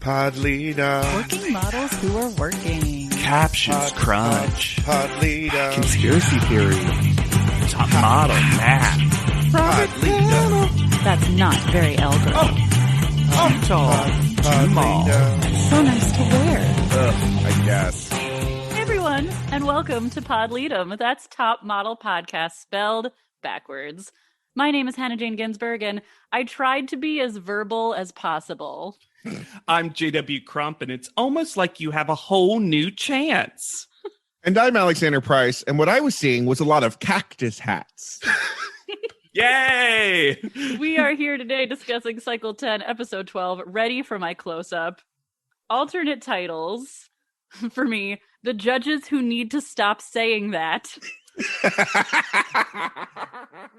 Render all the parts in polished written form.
Pod leader. Working models who are working. Captions crunch. Pod leader. Conspiracy theory. Top model math. Pod leader. That's not very Elgar. Tall. Small. So nice to wear. I guess. Hey everyone, and welcome to Pod Leadum. That's Top Model Podcast spelled backwards. My name is Hannah Jane Ginsburg, and I tried to be as verbal as possible. I'm JW Crump, and it's almost like you have a whole new chance. And I'm Alexander Price, and what I was seeing was a lot of cactus hats. Yay! We are here today discussing Cycle 10, Episode 12, Ready for My Close-Up. Alternate titles, for me, The Judges Who Need to Stop Saying That.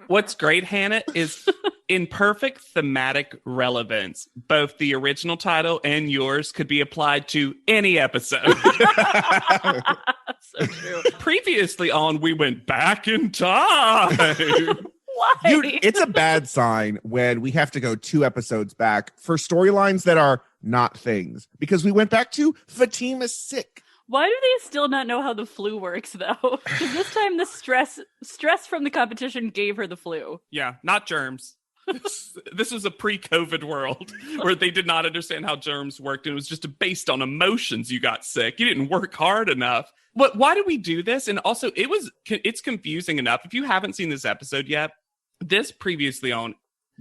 What's great, Hannah, is in perfect thematic relevance, both the original title and yours could be applied to any episode. So true. Previously on, we went back in time. Why? It's a bad sign when we have to go 2 episodes back for storylines that are not things. Because we went back to Fatima's sick. Why do they still not know how the flu works, though? Because this time the stress from the competition gave her the flu. Yeah, not germs. This was a pre-COVID world where they did not understand how germs worked, and it was just based on emotions. You got sick. You didn't work hard enough. Why did we do this? And also, it's confusing enough. If you haven't seen this episode yet, this previously on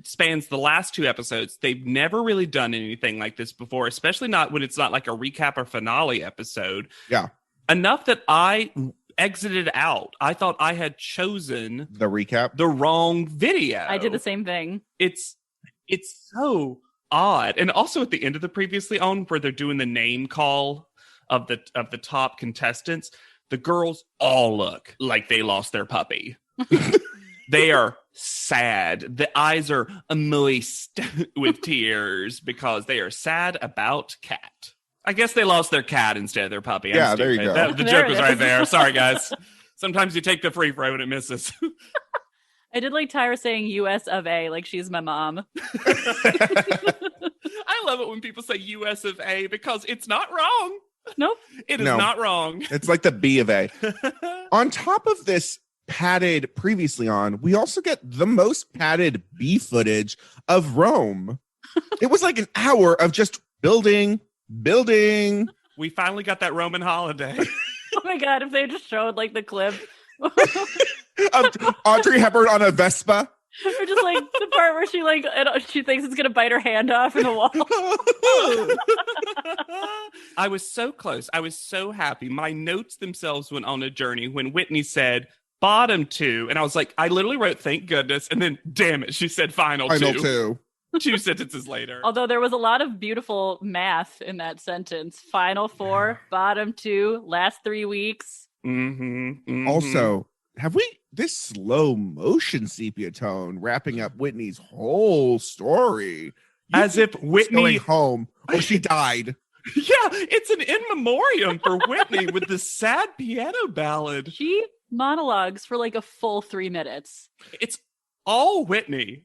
spans the last 2 episodes. They've never really done anything like this before, especially not when it's not like a recap or finale episode. Yeah. Enough that I exited out. I thought I had chosen The recap. the wrong video. I did the same thing. It's so odd. And also at the end of the previously on, where they're doing the name call of the top contestants, the girls all look like they lost their puppy. They are sad. The eyes are moist with tears because they are sad about cat. I guess they lost their cat instead of their puppy. Yeah, there you go. The There joke it was is. right there. Sorry, guys. Sometimes you take the free throw and it misses. I did like Tyra saying US of A, like she's my mom. I love it when people say US of A because it's not wrong. Nope. It is No. not wrong. It's like the B of A. On top of this padded previously on, we also get the most padded B footage of Rome. It was like an hour of just building. We finally got that Roman holiday. Oh my god, if they just showed like the clip. Of Audrey Hepburn on a Vespa. Or just like the part where she thinks it's gonna bite her hand off in the wall. I was so close. I was so happy. My notes themselves went on a journey when Whitney said bottom 2. And I was like, I literally wrote, thank goodness. And then, damn it, she said final 2. 2 sentences later. Although there was a lot of beautiful math in that sentence. Final 4, bottom 2, last 3 weeks. Also, have we this slow motion sepia tone wrapping up Whitney's whole story? As if Whitney going home. Oh, she died. Yeah, it's an in memoriam for Whitney with the sad piano ballad. She monologues for like a full 3 minutes. It's all Whitney.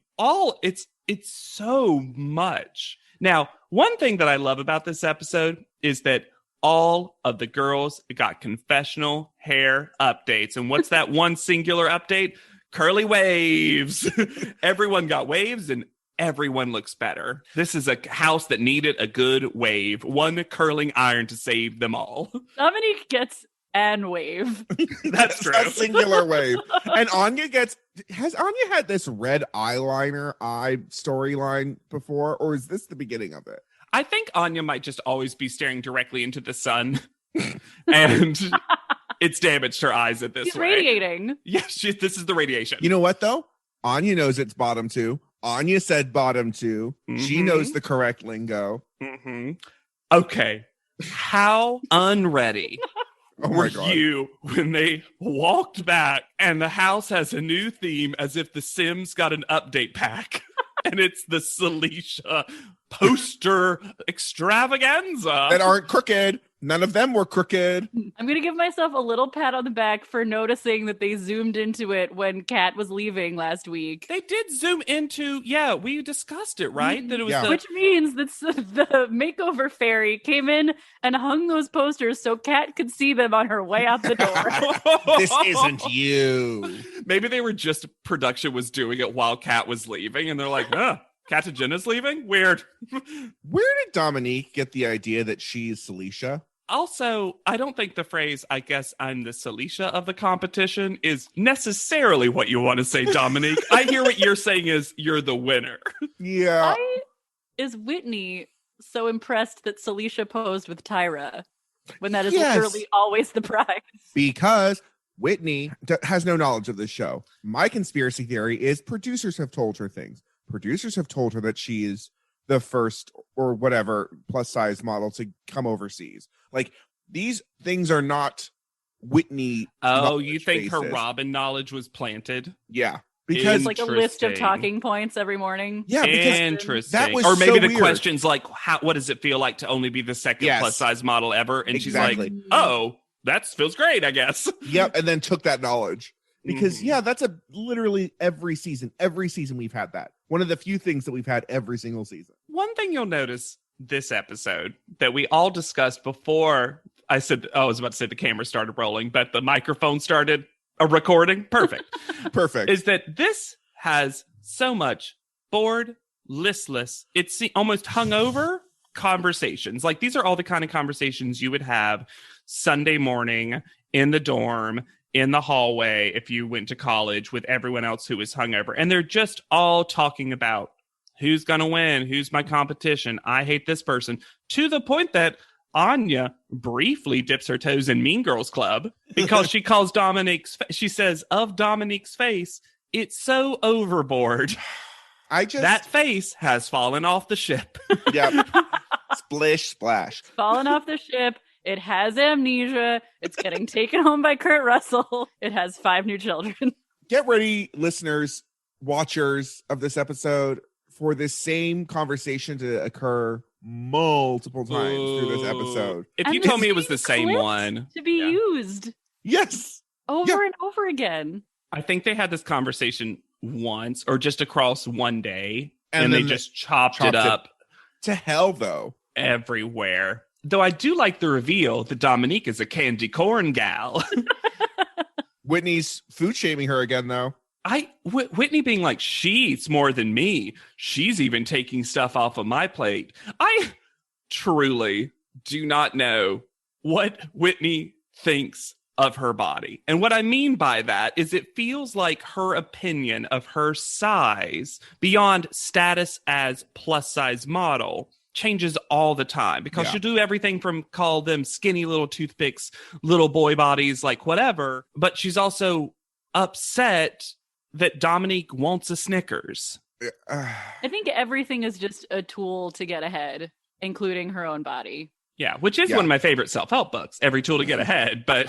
It's so much. Now, one thing that I love about this episode is that all of the girls got confessional hair updates. And what's that one singular update? Curly waves. Everyone got waves and everyone looks better. This is a house that needed a good wave. One curling iron to save them all. Dominique gets an wave. That's true. A singular wave. And has Anya had this red eyeliner eye storyline before, or is this the beginning of it? I think Anya might just always be staring directly into the sun. And it's damaged her eyes at this She's way. radiating. Yeah, this is the radiation. You know what, though? Anya knows it's bottom 2. Anya said bottom 2. She knows the correct lingo. Okay. How unready Oh were my God. you when they walked back and the house has a new theme as if The Sims got an update pack? And it's the Celicia poster extravaganza. That aren't crooked. None of them were crooked. I'm going to give myself a little pat on the back for noticing that they zoomed into it when Kat was leaving last week. They did zoom into, we discussed it, right? That it was Which means that the makeover fairy came in and hung those posters so Kat could see them on her way out the door. This isn't you. Maybe they were just, production was doing it while Kat was leaving, and they're like, Kat and Jenna's leaving? Weird. Where did Dominique get the idea that she's Celicia? Also, I don't think the phrase, I guess I'm the Celicia of the competition, is necessarily what you want to say, Dominique. I hear what you're saying is you're the winner. Yeah. Is Whitney so impressed that Celicia posed with Tyra when that is literally always the prize? Because Whitney has no knowledge of this show. My conspiracy theory is producers have told her things. Producers have told her that she is the first or whatever plus size model to come overseas. Like, these things are not Whitney. Oh, you think basis. her Robin knowledge was planted? Yeah. Because it's like a list of talking points every morning. Yeah, interesting. That was or maybe so the weird. Question's like, what does it feel like to only be the second plus size model ever? And exactly. she's like, oh, that feels great, I guess. Yep, and then took that knowledge. Because that's literally every season we've had that. One of the few things that we've had every single season. One thing you'll notice this episode that we all discussed before I was about to say the camera started rolling, but the microphone started recording. Perfect. Perfect. Is that this has so much bored, listless, it's almost hungover conversations. Like, these are all the kind of conversations you would have Sunday morning in the dorm, in the hallway, if you went to college with everyone else who was hungover. And they're just all talking about who's going to win, who's my competition, I hate this person, to the point that Anya briefly dips her toes in Mean Girls Club because she calls she says, of Dominique's face, it's so overboard. That face has fallen off the ship. Yep. Splish, splash. Fallen off the ship. It has amnesia. It's getting taken home by Kurt Russell. It has 5 new children. Get ready, listeners, watchers of this episode, for this same conversation to occur multiple times through this episode. If you told me it was the same one. To be used. Yes. Over and over again. I think they had this conversation once or just across one day. And they just chopped it up. To hell, though. Everywhere. Though I do like the reveal that Dominique is a candy corn gal. Whitney's food shaming her again, though. Whitney being like, she eats more than me. She's even taking stuff off of my plate. I truly do not know what Whitney thinks of her body. And what I mean by that is it feels like her opinion of her size beyond status as plus size model changes all the time, because she'll do everything from call them skinny little toothpicks, little boy bodies, like whatever. But she's also upset that Dominique wants a Snickers. I think everything is just a tool to get ahead, including her own body. Yeah, which is one of my favorite self-help books, Every Tool to Get Ahead. But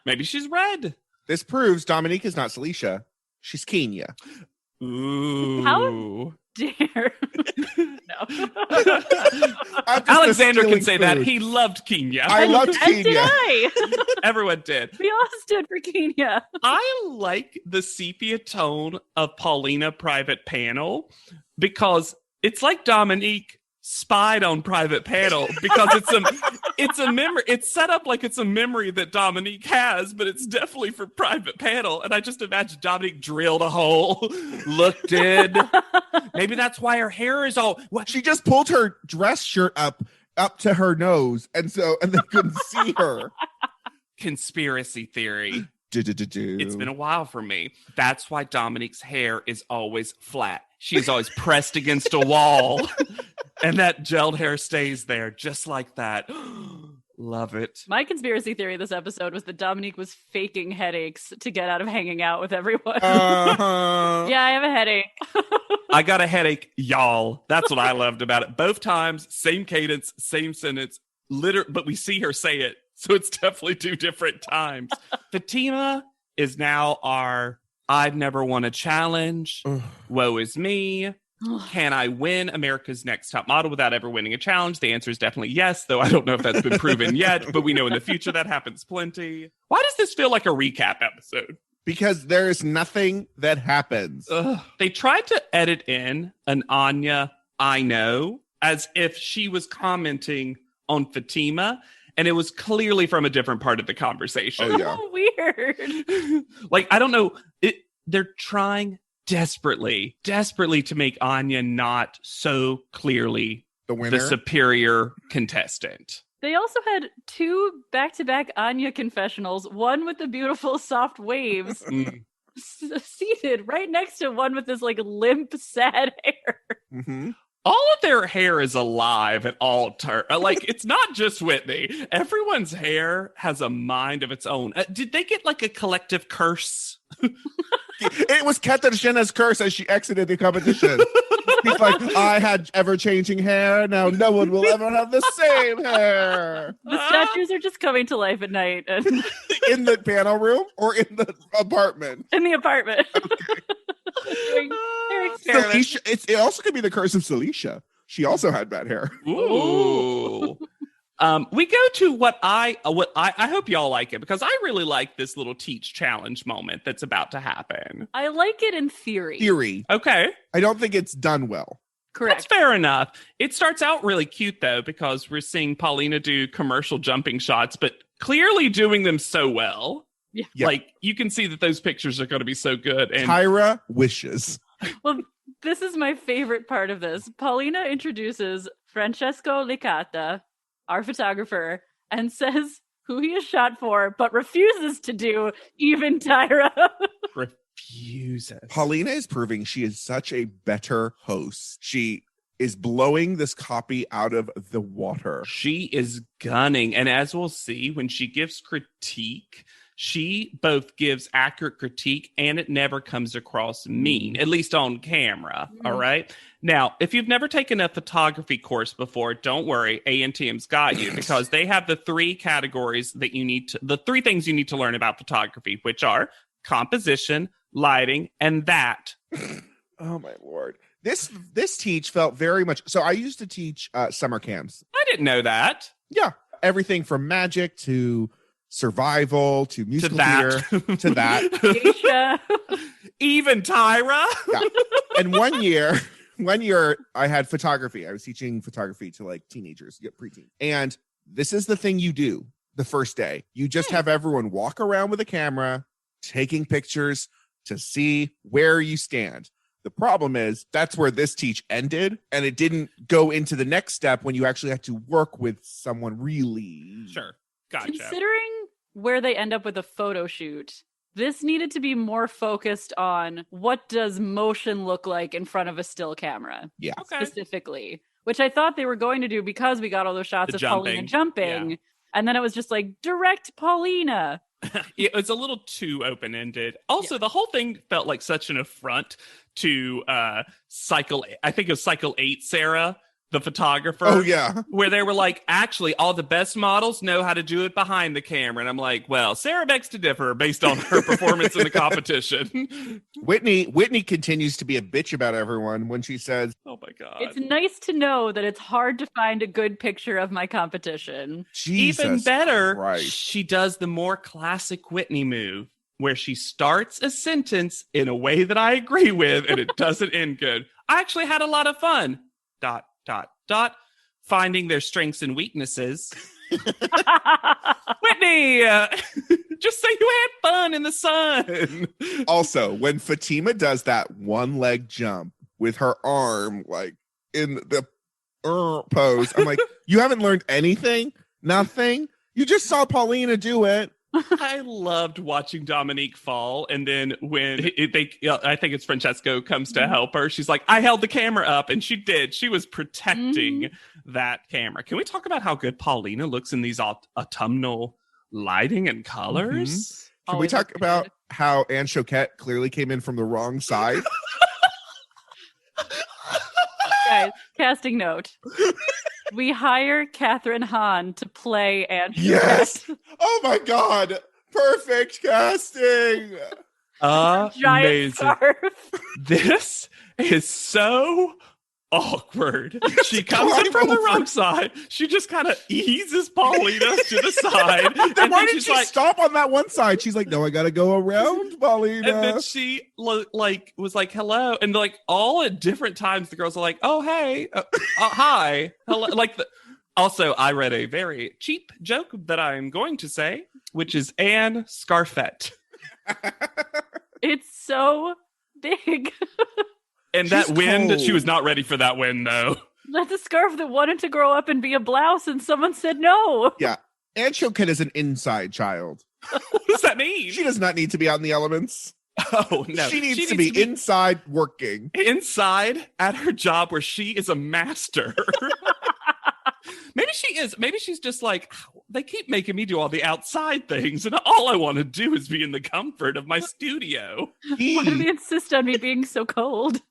maybe she's red. This proves Dominique is not Celicia. She's Kenya. Ooh. How dare. No. Alexander can say that. He loved Kenya. I loved Kenya. Did I? Everyone did. We all stood for Kenya. I like the sepia tone of Paulina Private Panel because it's like Dominique spied on Private Panel, because it's a memory. It's set up like it's a memory that Dominique has, but it's definitely for Private Panel. And I just imagine Dominique drilled a hole, looked in. Maybe that's why her hair is all. What? She just pulled her dress shirt up to her nose, and they couldn't see her. Conspiracy theory. It's been a while for me. That's why Dominique's hair is always flat. She's always pressed against a wall. And that gelled hair stays there just like that. Love it. My conspiracy theory this episode was that Dominique was faking headaches to get out of hanging out with everyone. Uh-huh. Yeah, I have a headache. I got a headache, y'all. That's what I loved about it. Both times, same cadence, same sentence, but we see her say it. So it's definitely 2 different times. Fatima is now our I've never won a challenge. Woe is me. Can I win America's Next Top Model without ever winning a challenge? The answer is definitely yes, though I don't know if that's been proven yet, but we know in the future that happens plenty. Why does this feel like a recap episode? Because there is nothing that happens. They tried to edit in an Anya, I know, as if she was commenting on Fatima, and it was clearly from a different part of the conversation. Oh, yeah. Oh, weird. Like, I don't know. They're trying desperately to make Anya not so clearly The winner. the superior contestant. They also had 2 back-to-back Anya confessionals, one with the beautiful soft waves seated right next to one with this like limp, sad hair. Mm-hmm. All of their hair is alive at all times. Like, it's not just Whitney. Everyone's hair has a mind of its own. Did they get like a collective curse? It was Katarzyna's curse as she exited the competition. He's like, I had ever-changing hair. Now no one will ever have the same hair. The statues are just coming to life at night and In the panel room or in the apartment? in the apartment. They're experiments. Celicia, it also could be the curse of Celicia. She also had bad hair. Ooh. We go to what I hope y'all like it, because I really like this little teach challenge moment that's about to happen. I like it in theory. Okay. I don't think it's done well. Correct. That's fair enough. It starts out really cute, though, because we're seeing Paulina do commercial jumping shots, but clearly doing them so well. Yeah. Like, you can see that those pictures are going to be so good. And Tyra wishes. Well, this is my favorite part of this. Paulina introduces Francesco Licata, our photographer, and says who he is shot for, but refuses to do even Tyra. refuses. Paulina is proving she is such a better host. She is blowing this copy out of the water. She is gunning. And as we'll see, when she gives critique, she both gives accurate critique and it never comes across mean, at least on camera. All right. Now, if you've never taken a photography course before, don't worry. ANTM's got you, because they have the 3 categories that you need to, the 3 things you need to learn about photography, which are composition, lighting, and that. Oh my Lord. This teach felt very much. So I used to teach summer camps. I didn't know that. Yeah. Everything from magic to survival to musical theater to that. Geisha. Even Tyra. Yeah. And one year I had photography. I was teaching photography to like teenagers, preteen. And this is the thing you do the first day. You just have everyone walk around with a camera, taking pictures to see where you stand. The problem is that's where this teach ended, and it didn't go into the next step when you actually had to work with someone really. Sure. Gotcha. Considering where they end up with a photo shoot, this needed to be more focused on what does motion look like in front of a still camera. Yeah. Okay. Specifically, which I thought they were going to do because we got all those shots of Paulina jumping. Yeah. And then it was just like, direct Paulina. It was a little too open-ended. Also, the whole thing felt like such an affront to I think it was Cycle 8 Sarah, the photographer. Oh, yeah. Where they were like, actually, all the best models know how to do it behind the camera. And I'm like, well, Sarah begs to differ based on her performance in the competition. Whitney continues to be a bitch about everyone when she says, oh my God. It's nice to know that it's hard to find a good picture of my competition. Jesus Even better, Christ. she does the more classic Whitney move, where she starts a sentence in a way that I agree with, and it doesn't end good. I actually had a lot of fun. ... Finding their strengths and weaknesses. Whitney, just say you had fun in the sun. Also, when Fatima does that one leg jump with her arm like in the pose, I'm like, you haven't learned anything? Nothing? You just saw Paulina do it. I loved watching Dominique fall, and then when I think it's Francesco comes to help her, she's like, I held the camera up, and she did. She was protecting that camera. Can we talk about how good Paulina looks in these autumnal lighting and colors? Can we talk about how Anne Choquette clearly came in from the wrong side? Guys, casting note. We hire Catherine Hahn to play Anne Choquette. Yes. Oh my God. Perfect casting. Giant Amazing. scarf. This is so awkward. She comes in from the wrong side. She just kind of eases Paulina to the side. Then why did she stop on that one side? She's like, no, I gotta go around, Paulina. And then she was like, hello. And like all at different times, the girls are like, oh, hey, hi. Hello. Also, I read a very cheap joke that I'm going to say, which is Anne Scarfette. It's so big. And She's that wind, cold. she was not ready for that wind, though. That's a scarf that wanted to grow up and be a blouse, and someone said no. Yeah. Anne Choquette is an inside child. What does that mean? She does not need to be out in the elements. Oh, no. She needs to be inside working. Inside at her job where she is a master. Maybe she is. Maybe she's just like, they keep making me do all the outside things, and all I want to do is be in the comfort of my studio. Why do they insist on me being so cold?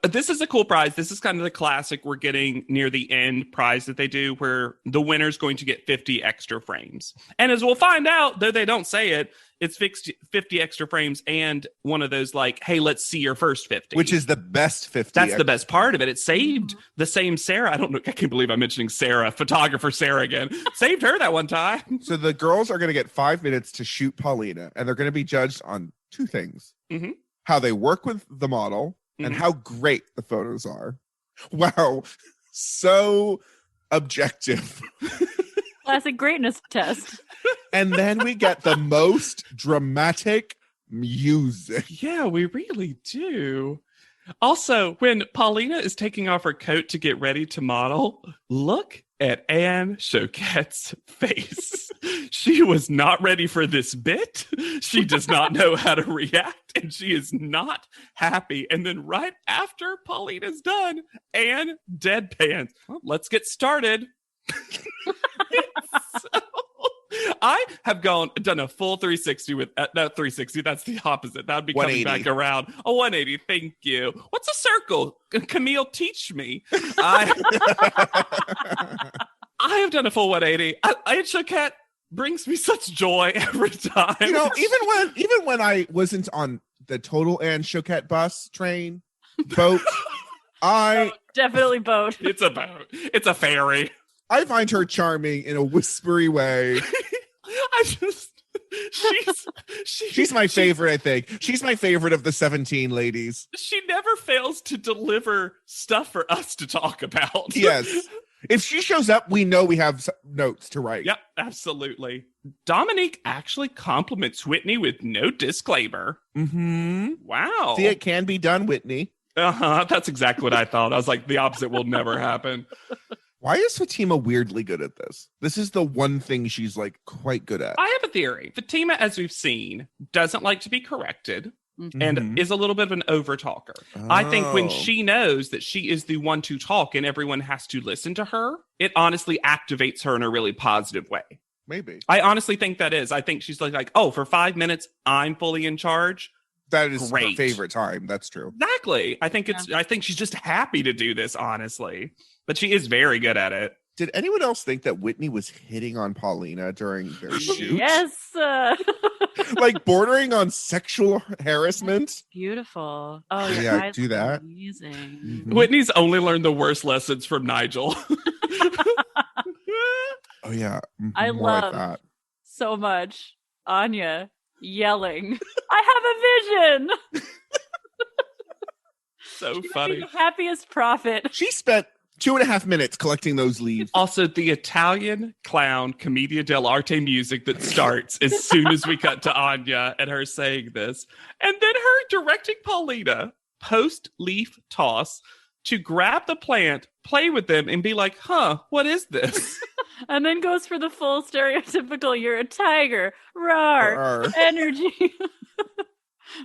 This is a cool prize. This is kind of the classic we're getting near the end prize that they do, where the winner's going to get 50 extra frames. And as we'll find out, though they don't say it, it's fixed 50 extra frames and one of those like, hey, let's see your first 50. Which is the best 50. That's the best part of it. It saved the same Sarah. I don't know. I can't believe I'm mentioning Sarah, photographer Sarah again. Saved her that one time. So the girls are going to get 5 minutes to shoot Paulina, and they're going to be judged on two things. Mm-hmm. How they work with the model and how great the photos are. Wow. So objective. Classic greatness test. And then we get the most dramatic music. Yeah, we really do. Also, when Paulina is taking off her coat to get ready to model, look at Anne Choquette's face. She was not ready for this bit. She does not know how to react, and she is not happy. And then right after Paulina's done, Anne deadpans. Well, let's get started. I have done a full 360 with, not 360, that's the opposite. That would be coming back around. A 180, thank you. What's a circle? Camille, teach me. I have done a full 180. Anne Choquette brings me such joy every time. You know, even when I wasn't on the total Anne Choquette bus, train, boat, Definitely boat. It's a boat. It's a ferry. I find her charming in a whispery way. She's my favorite, I think. She's my favorite of the 17 ladies. She never fails to deliver stuff for us to talk about. Yes. If she shows up, we know we have notes to write. Yep, absolutely. Dominique actually compliments Whitney with no disclaimer. Mm-hmm. Wow. See, it can be done, Whitney. Uh-huh. That's exactly what I thought. I was like, the opposite will never happen. Why is Fatima weirdly good at this? This is the one thing she's like quite good at. I have a theory. Fatima, as we've seen, doesn't like to be corrected Mm-hmm. and is a little bit of an over-talker. Oh. I think when she knows that she is the one to talk and everyone has to listen to her, it honestly activates her in a really positive way. Maybe. I honestly think that is. I think she's like, oh, for 5 minutes, I'm fully in charge. That is Great. her favorite time. That's true. Exactly. I think I think she's just happy to do this, honestly. But she is very good at it. Did anyone else think that Whitney was hitting on Paulina during their shoot? Yes. Like bordering on sexual harassment? Beautiful. Oh, Yeah, do that. Amazing. Mm-hmm. Whitney's only learned the worst lessons from Nigel. Oh, yeah. I More like love that. so much Anya yelling, I have a vision. So She funny. would be the happiest prophet. She spent 2.5 minutes collecting those leaves. Also, the Italian clown Commedia dell'arte music that starts as soon as we cut to Anya and her saying this. And then her directing Paulina post-leaf toss to grab the plant, play with them, and be like, huh, what is this? And then goes for the full stereotypical, you're a tiger, roar, Rawr. energy.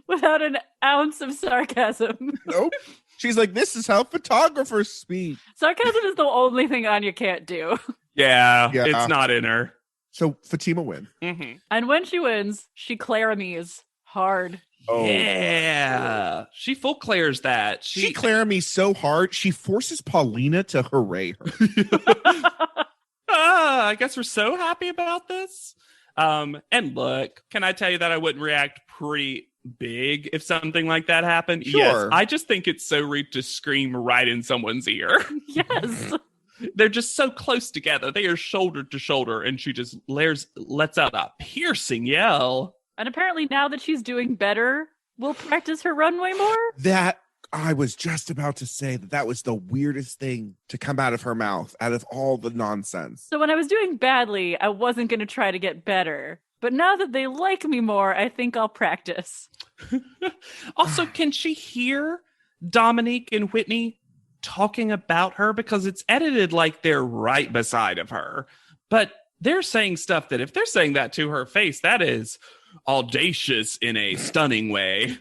Without an ounce of sarcasm. Nope. She's like, this is how photographers speak. Sarcasm is the only thing Anya can't do. Yeah, Yeah. it's not in her. So Fatima wins. Mm-hmm. And when she wins, she Claramies hard. Oh. Yeah. She full Claire's that. She Clara me so hard, she forces Paulina to hooray her. I guess we're so happy about this. And look, can I tell you that I wouldn't react pretty big if something like that happened? Sure. Yes, I just think it's so rude to scream right in someone's ear. Yes. They're just so close together. They are shoulder to shoulder, and she just lets out a piercing yell. And apparently now that she's doing better, we'll practice her runway more. That I was just about to say that was the weirdest thing to come out of her mouth, out of all the nonsense. So when I was doing badly, I wasn't going to try to get better. But now that they like me more, I think I'll practice. Also, can she hear Dominique and Whitney talking about her? Because it's edited like they're right beside of her. But they're saying stuff that if they're saying that to her face, that is audacious in a stunning way.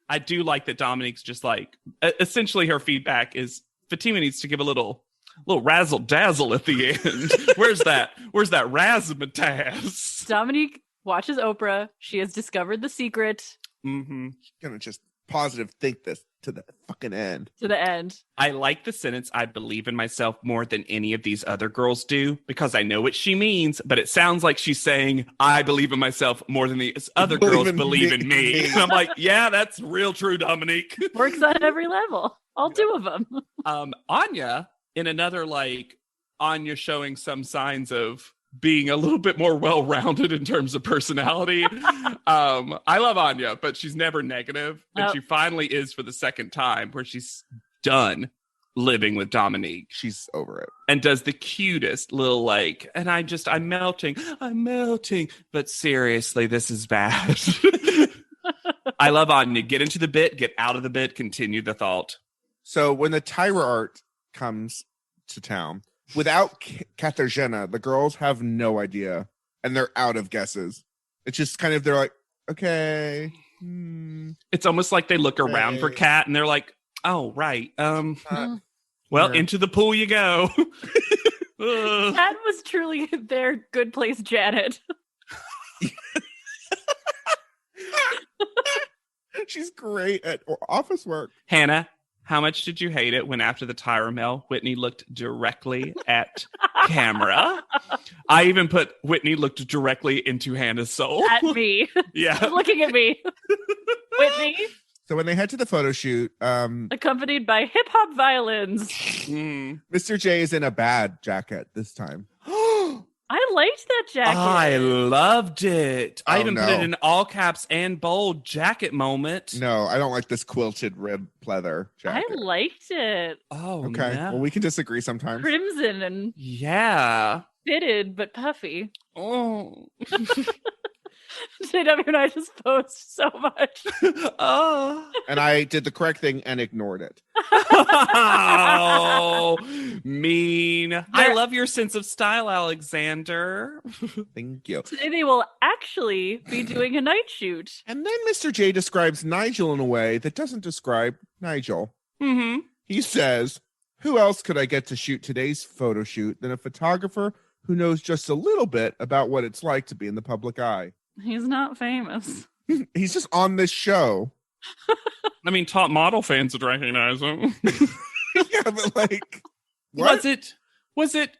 I do like that Dominique's just like, essentially her feedback is Fatima needs to give a little razzle dazzle at the end. Where's that razzmatazz? Dominique watches Oprah. She has discovered the secret. Mm-hmm. Gonna just positive think this to the fucking end. To the end. I like the sentence, I believe in myself more than any of these other girls do, because I know what she means, but it sounds like she's saying, I believe in myself more than these other girls believe in me. And I'm like, yeah, that's real true, Dominique. Works on every level. All two of them. Anya, in another, like, Anya showing some signs of being a little bit more well-rounded in terms of personality. I love Anya, but she's never negative. And she finally is for the second time, where she's done living with Dominique. She's over it. And does the cutest little like, and I'm melting. But seriously, this is bad. I love Anya. Get into the bit, get out of the bit, continue the thought. So when the Tyra art comes to town, without Katarzyna, the girls have no idea, and they're out of guesses. It's just kind of, they're like, okay. It's almost like they look around for Kat, and they're like, oh, right. Well, into the pool you go. Kat was truly their good place Janet. She's great at office work. Hannah, how much did you hate it when after the Tyra Mel, Whitney looked directly at camera? I even put Whitney looked directly into Hannah's soul. At me. Yeah. Looking at me. Whitney. So when they head to the photo shoot, accompanied by hip-hop violins. Mr. J is in a bad jacket this time. I liked that jacket. I loved it. I Oh, even no. put it in all caps and bold jacket moment. No, I don't like this quilted rib pleather jacket. I liked it. Oh, Okay, no. well, we can disagree sometimes. Crimson and Yeah. fitted but puffy. Oh. JW and I just posed so much. Oh. And I did the correct thing and ignored it. Oh, mean. I love your sense of style, Alexander. Thank you. Today they will actually be doing a night shoot. And then Mr. J describes Nigel in a way that doesn't describe Nigel. Mm-hmm. He says, who else could I get to shoot today's photo shoot than a photographer who knows just a little bit about what it's like to be in the public eye? He's not famous. He's just on this show. I mean, top model fans would recognize him. Yeah, but like, what? Was it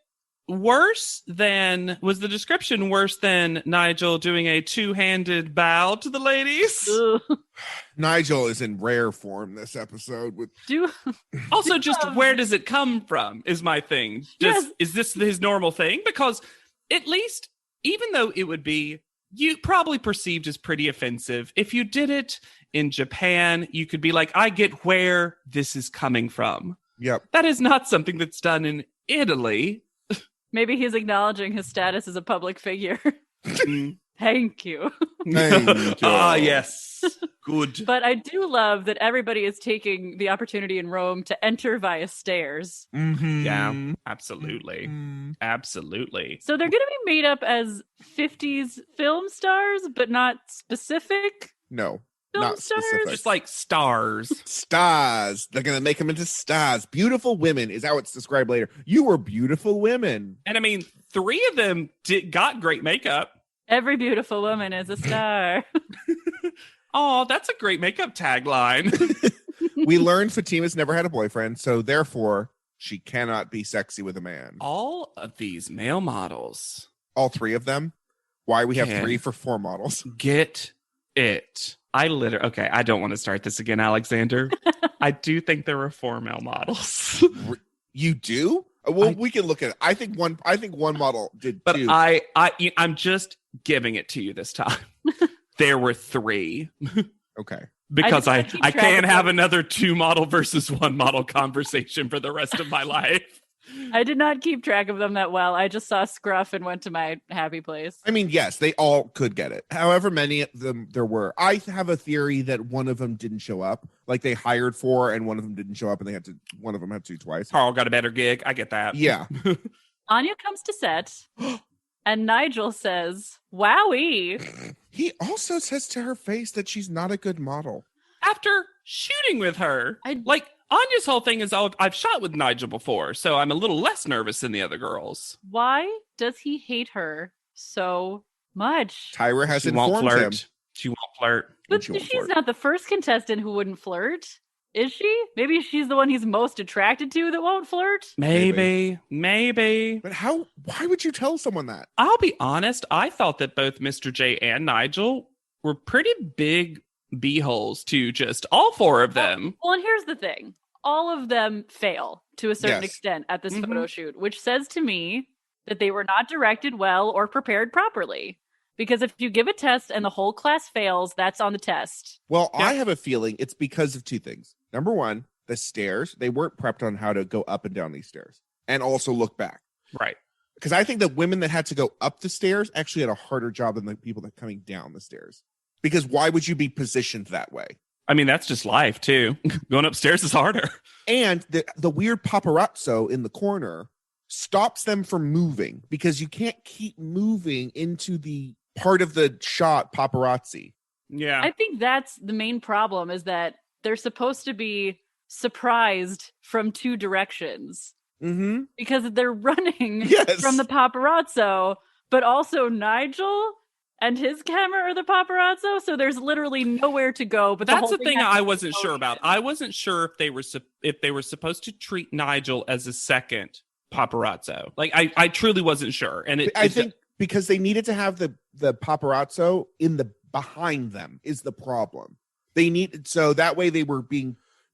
worse than, was the description worse than Nigel doing a two-handed bow to the ladies? Ugh. Nigel is in rare form this episode. With Also, just where does it come from is my thing. Is this his normal thing? Because at least, even though it would be, you probably perceived as pretty offensive, if you did it in Japan, you could be like, I get where this is coming from. Yep. That is not something that's done in Italy. Maybe he's acknowledging his status as a public figure. Thank you. Thank you. Ah, yes. Good. But I do love that everybody is taking the opportunity in Rome to enter via stairs. Mhm. Yeah, absolutely. Mhm. Absolutely. So they're going to be made up as 50s film stars, but not specific No, film not stars. specific. Just like stars. Stars. They're going to make them into stars. Beautiful women is how it's described later. You were beautiful women. And I mean, 3 of them got great makeup. Every beautiful woman is a star. Oh, that's a great makeup tagline. We learned Fatima's never had a boyfriend, so therefore she cannot be sexy with a man. All of these male models. All 3 of them Why we have Ken. 3 for 4 models. Get it. I don't want to start this again, Alexander. I do think there were 4 male models. You do? Well, we can look at it. I think one model did but too. I'm just giving it to you this time. There were 3. Okay. Because I can't have them. another 2 model versus 1 model conversation for the rest of my life. I did not keep track of them that well. I just saw Scruff and went to my happy place. I mean, yes, they all could get it. However many of them there were. I have a theory that one of them didn't show up. Like they hired 4 and one of them didn't show up and one of them had to twice. Carl got a better gig. I get that. Yeah. Anya comes to set and Nigel says, "Wowie." He also says to her face that she's not a good model. After shooting with her. Anya's whole thing is, I've shot with Nigel before, so I'm a little less nervous than the other girls. Why does he hate her so much? Tyra has She won't informed him. flirt. She won't flirt. But She won't she's flirt. not the first contestant who wouldn't flirt, is she? Maybe she's the one he's most attracted to that won't flirt? Maybe. But why would you tell someone that? I'll be honest, I thought that both Mr. J and Nigel were pretty big b-holes to just all 4 of them. Well, and here's the thing. All of them fail to a certain Yes. extent at this Mhm. photo shoot, which says to me that they were not directed well or prepared properly. Because if you give a test and the whole class fails, that's on the test. Well, Yeah. I have a feeling it's because of 2 things. Number 1, the stairs. They weren't prepped on how to go up and down these stairs and also look back. Right. Because I think the women that had to go up the stairs actually had a harder job than the people that coming down the stairs. Because why would you be positioned that way? I mean, that's just life, too. Going upstairs is harder. And the weird paparazzo in the corner stops them from moving because you can't keep moving into the part of the shot paparazzi. Yeah. I think that's the main problem, is that they're supposed to be surprised from 2 directions. Mm-hmm. Because they're running Yes. from the paparazzo, but also Nigel and his camera are the paparazzo, so there's literally nowhere to go. But That's the the whole thing has I to wasn't be sure about. motion. I wasn't sure if they were supposed to treat Nigel as a second paparazzo. Like I truly wasn't sure. And I think because they needed to have the paparazzo in the behind them is the problem. They needed, so that way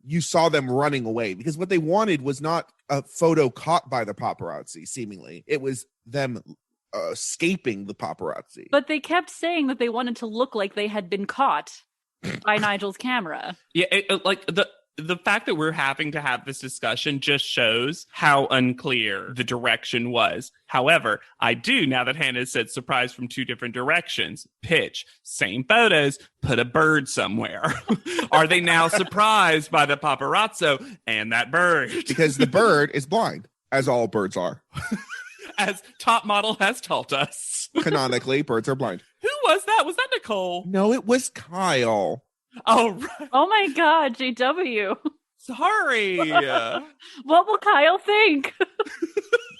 you saw them running away, because what they wanted was not a photo caught by the paparazzi. Seemingly, it was them escaping the paparazzi. But they kept saying that they wanted to look like they had been caught by Nigel's camera. Yeah, like the fact that we're having to have this discussion just shows how unclear the direction was. However, I do, now that Hannah said surprise from 2 different directions, pitch, same photos, put a bird somewhere. Are they now surprised by the paparazzo and that bird? Because the bird is blind, as all birds are. As Top Model has told us. Canonically, birds are blind. Who was that? Was that Nicole? No, it was Kyle. Oh, right. Oh my god, JW. Sorry. What will Kyle think?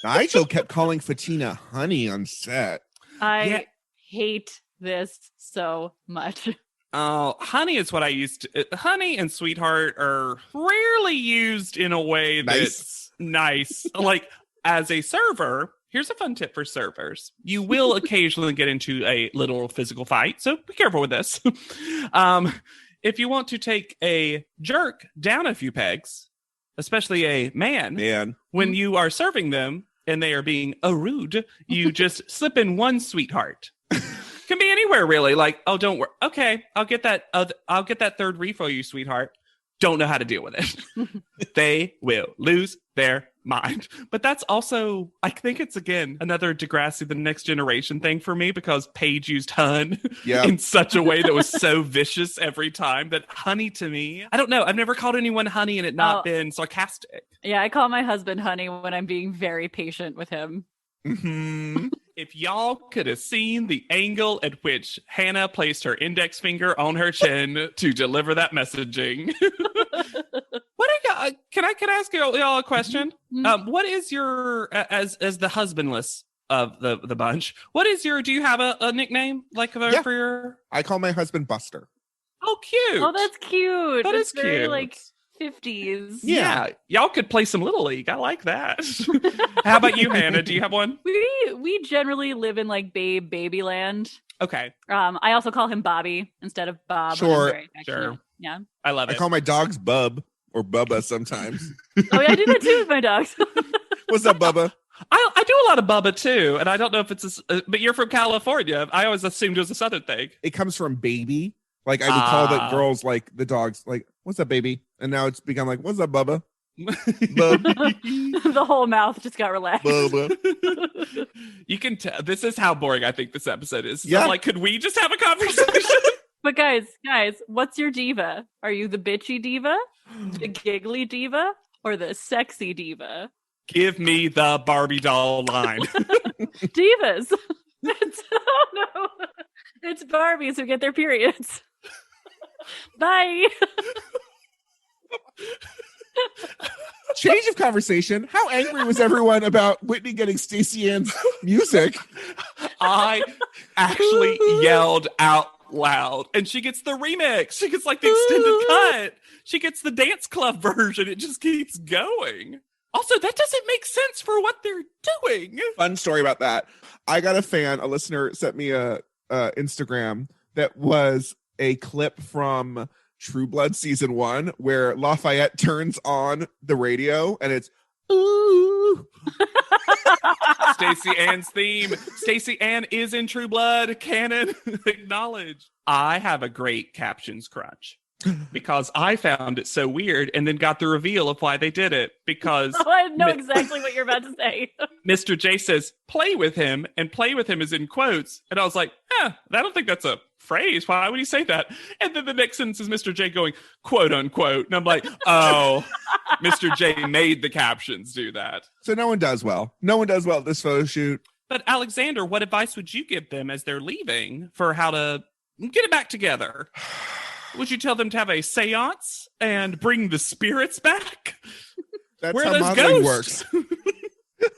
Nigel kept calling Fatina honey on set. I hate this so much. Oh, honey is what I used to. Honey and sweetheart are rarely used in a way that's nice. Like, as a server, here's a fun tip for servers. You will occasionally get into a little physical fight, so be careful with this. If you want to take a jerk down a few pegs, especially a man, when you are serving them and they are being rude, you just slip in one sweetheart. Can be anywhere, really. Like, oh, don't worry. Okay, I'll get that. I'll get that third refill, you sweetheart. Don't know how to deal with it. They will lose their mind. But that's also, I think it's, again, another Degrassi, the Next Generation thing for me, because Paige used hun in such a way that was so vicious every time that honey to me, I don't know. I've never called anyone honey and it not been sarcastic. Yeah, I call my husband honey when I'm being very patient with him. Mm-hmm. If y'all could have seen the angle at which Hannah placed her index finger on her chin to deliver that messaging. Can I ask y'all a question? Mm-hmm. What is your, as the husbandless of the bunch, do you have a nickname for your? I call my husband Buster. Oh, cute. Oh, that's cute. That That's is very, cute. like, 50s. Yeah. Y'all could play some Little League. I like that. How about you, Hannah? Do you have one? We generally live in like Babyland. Okay. I also call him Bobby instead of Bob. Sure. Sure. Yeah. I love it. I call my dogs Bub or Bubba sometimes. Oh, yeah, I do that too with my dogs. What's up, Bubba? I do a lot of Bubba too, and I don't know if it's but you're from California. I always assumed it was a Southern thing. It comes from baby. Like I would call the girls like the dogs like, what's up, baby? And now it's become like, what's up, Bubba? Bub. The whole mouth just got relaxed. Bubba. You can tell this is how boring I think this episode is. So Yeah. I'm like, could we just have a conversation? But guys, what's your diva? Are you the bitchy diva, the giggly diva, or the sexy diva? Give me the Barbie doll line. Divas. Oh no. It's Barbies who get their periods. Bye. Change of conversation. How angry was everyone about Whitney getting Stacey Ann's music? I actually yelled out loud, and she gets the remix. She gets like the extended cut. She gets the dance club version. It just keeps going. Also, that doesn't make sense for what they're doing. Fun story about that. I got a listener sent me a Instagram that was a clip from True Blood season 1 where Lafayette turns on the radio and it's ooh. Stacey Ann's theme. Stacey Ann is in True Blood canon. Acknowledge. I have a great captions crunch because I found it so weird and then got the reveal of why they did it. Because I know exactly what you're about to say. Mr. J says, play with him, and play with him is in quotes. And I was like, I don't think that's a phrase. Why would he say that? And then the next sentence is Mr. J going, quote unquote. And I'm like, oh, Mr. J made the captions do that. So no one does well. No one does well at this photo shoot. But Alexander, what advice would you give them as they're leaving for how to get it back together? Would you tell them to have a seance and bring the spirits back? That's Where how are those modeling ghosts? works.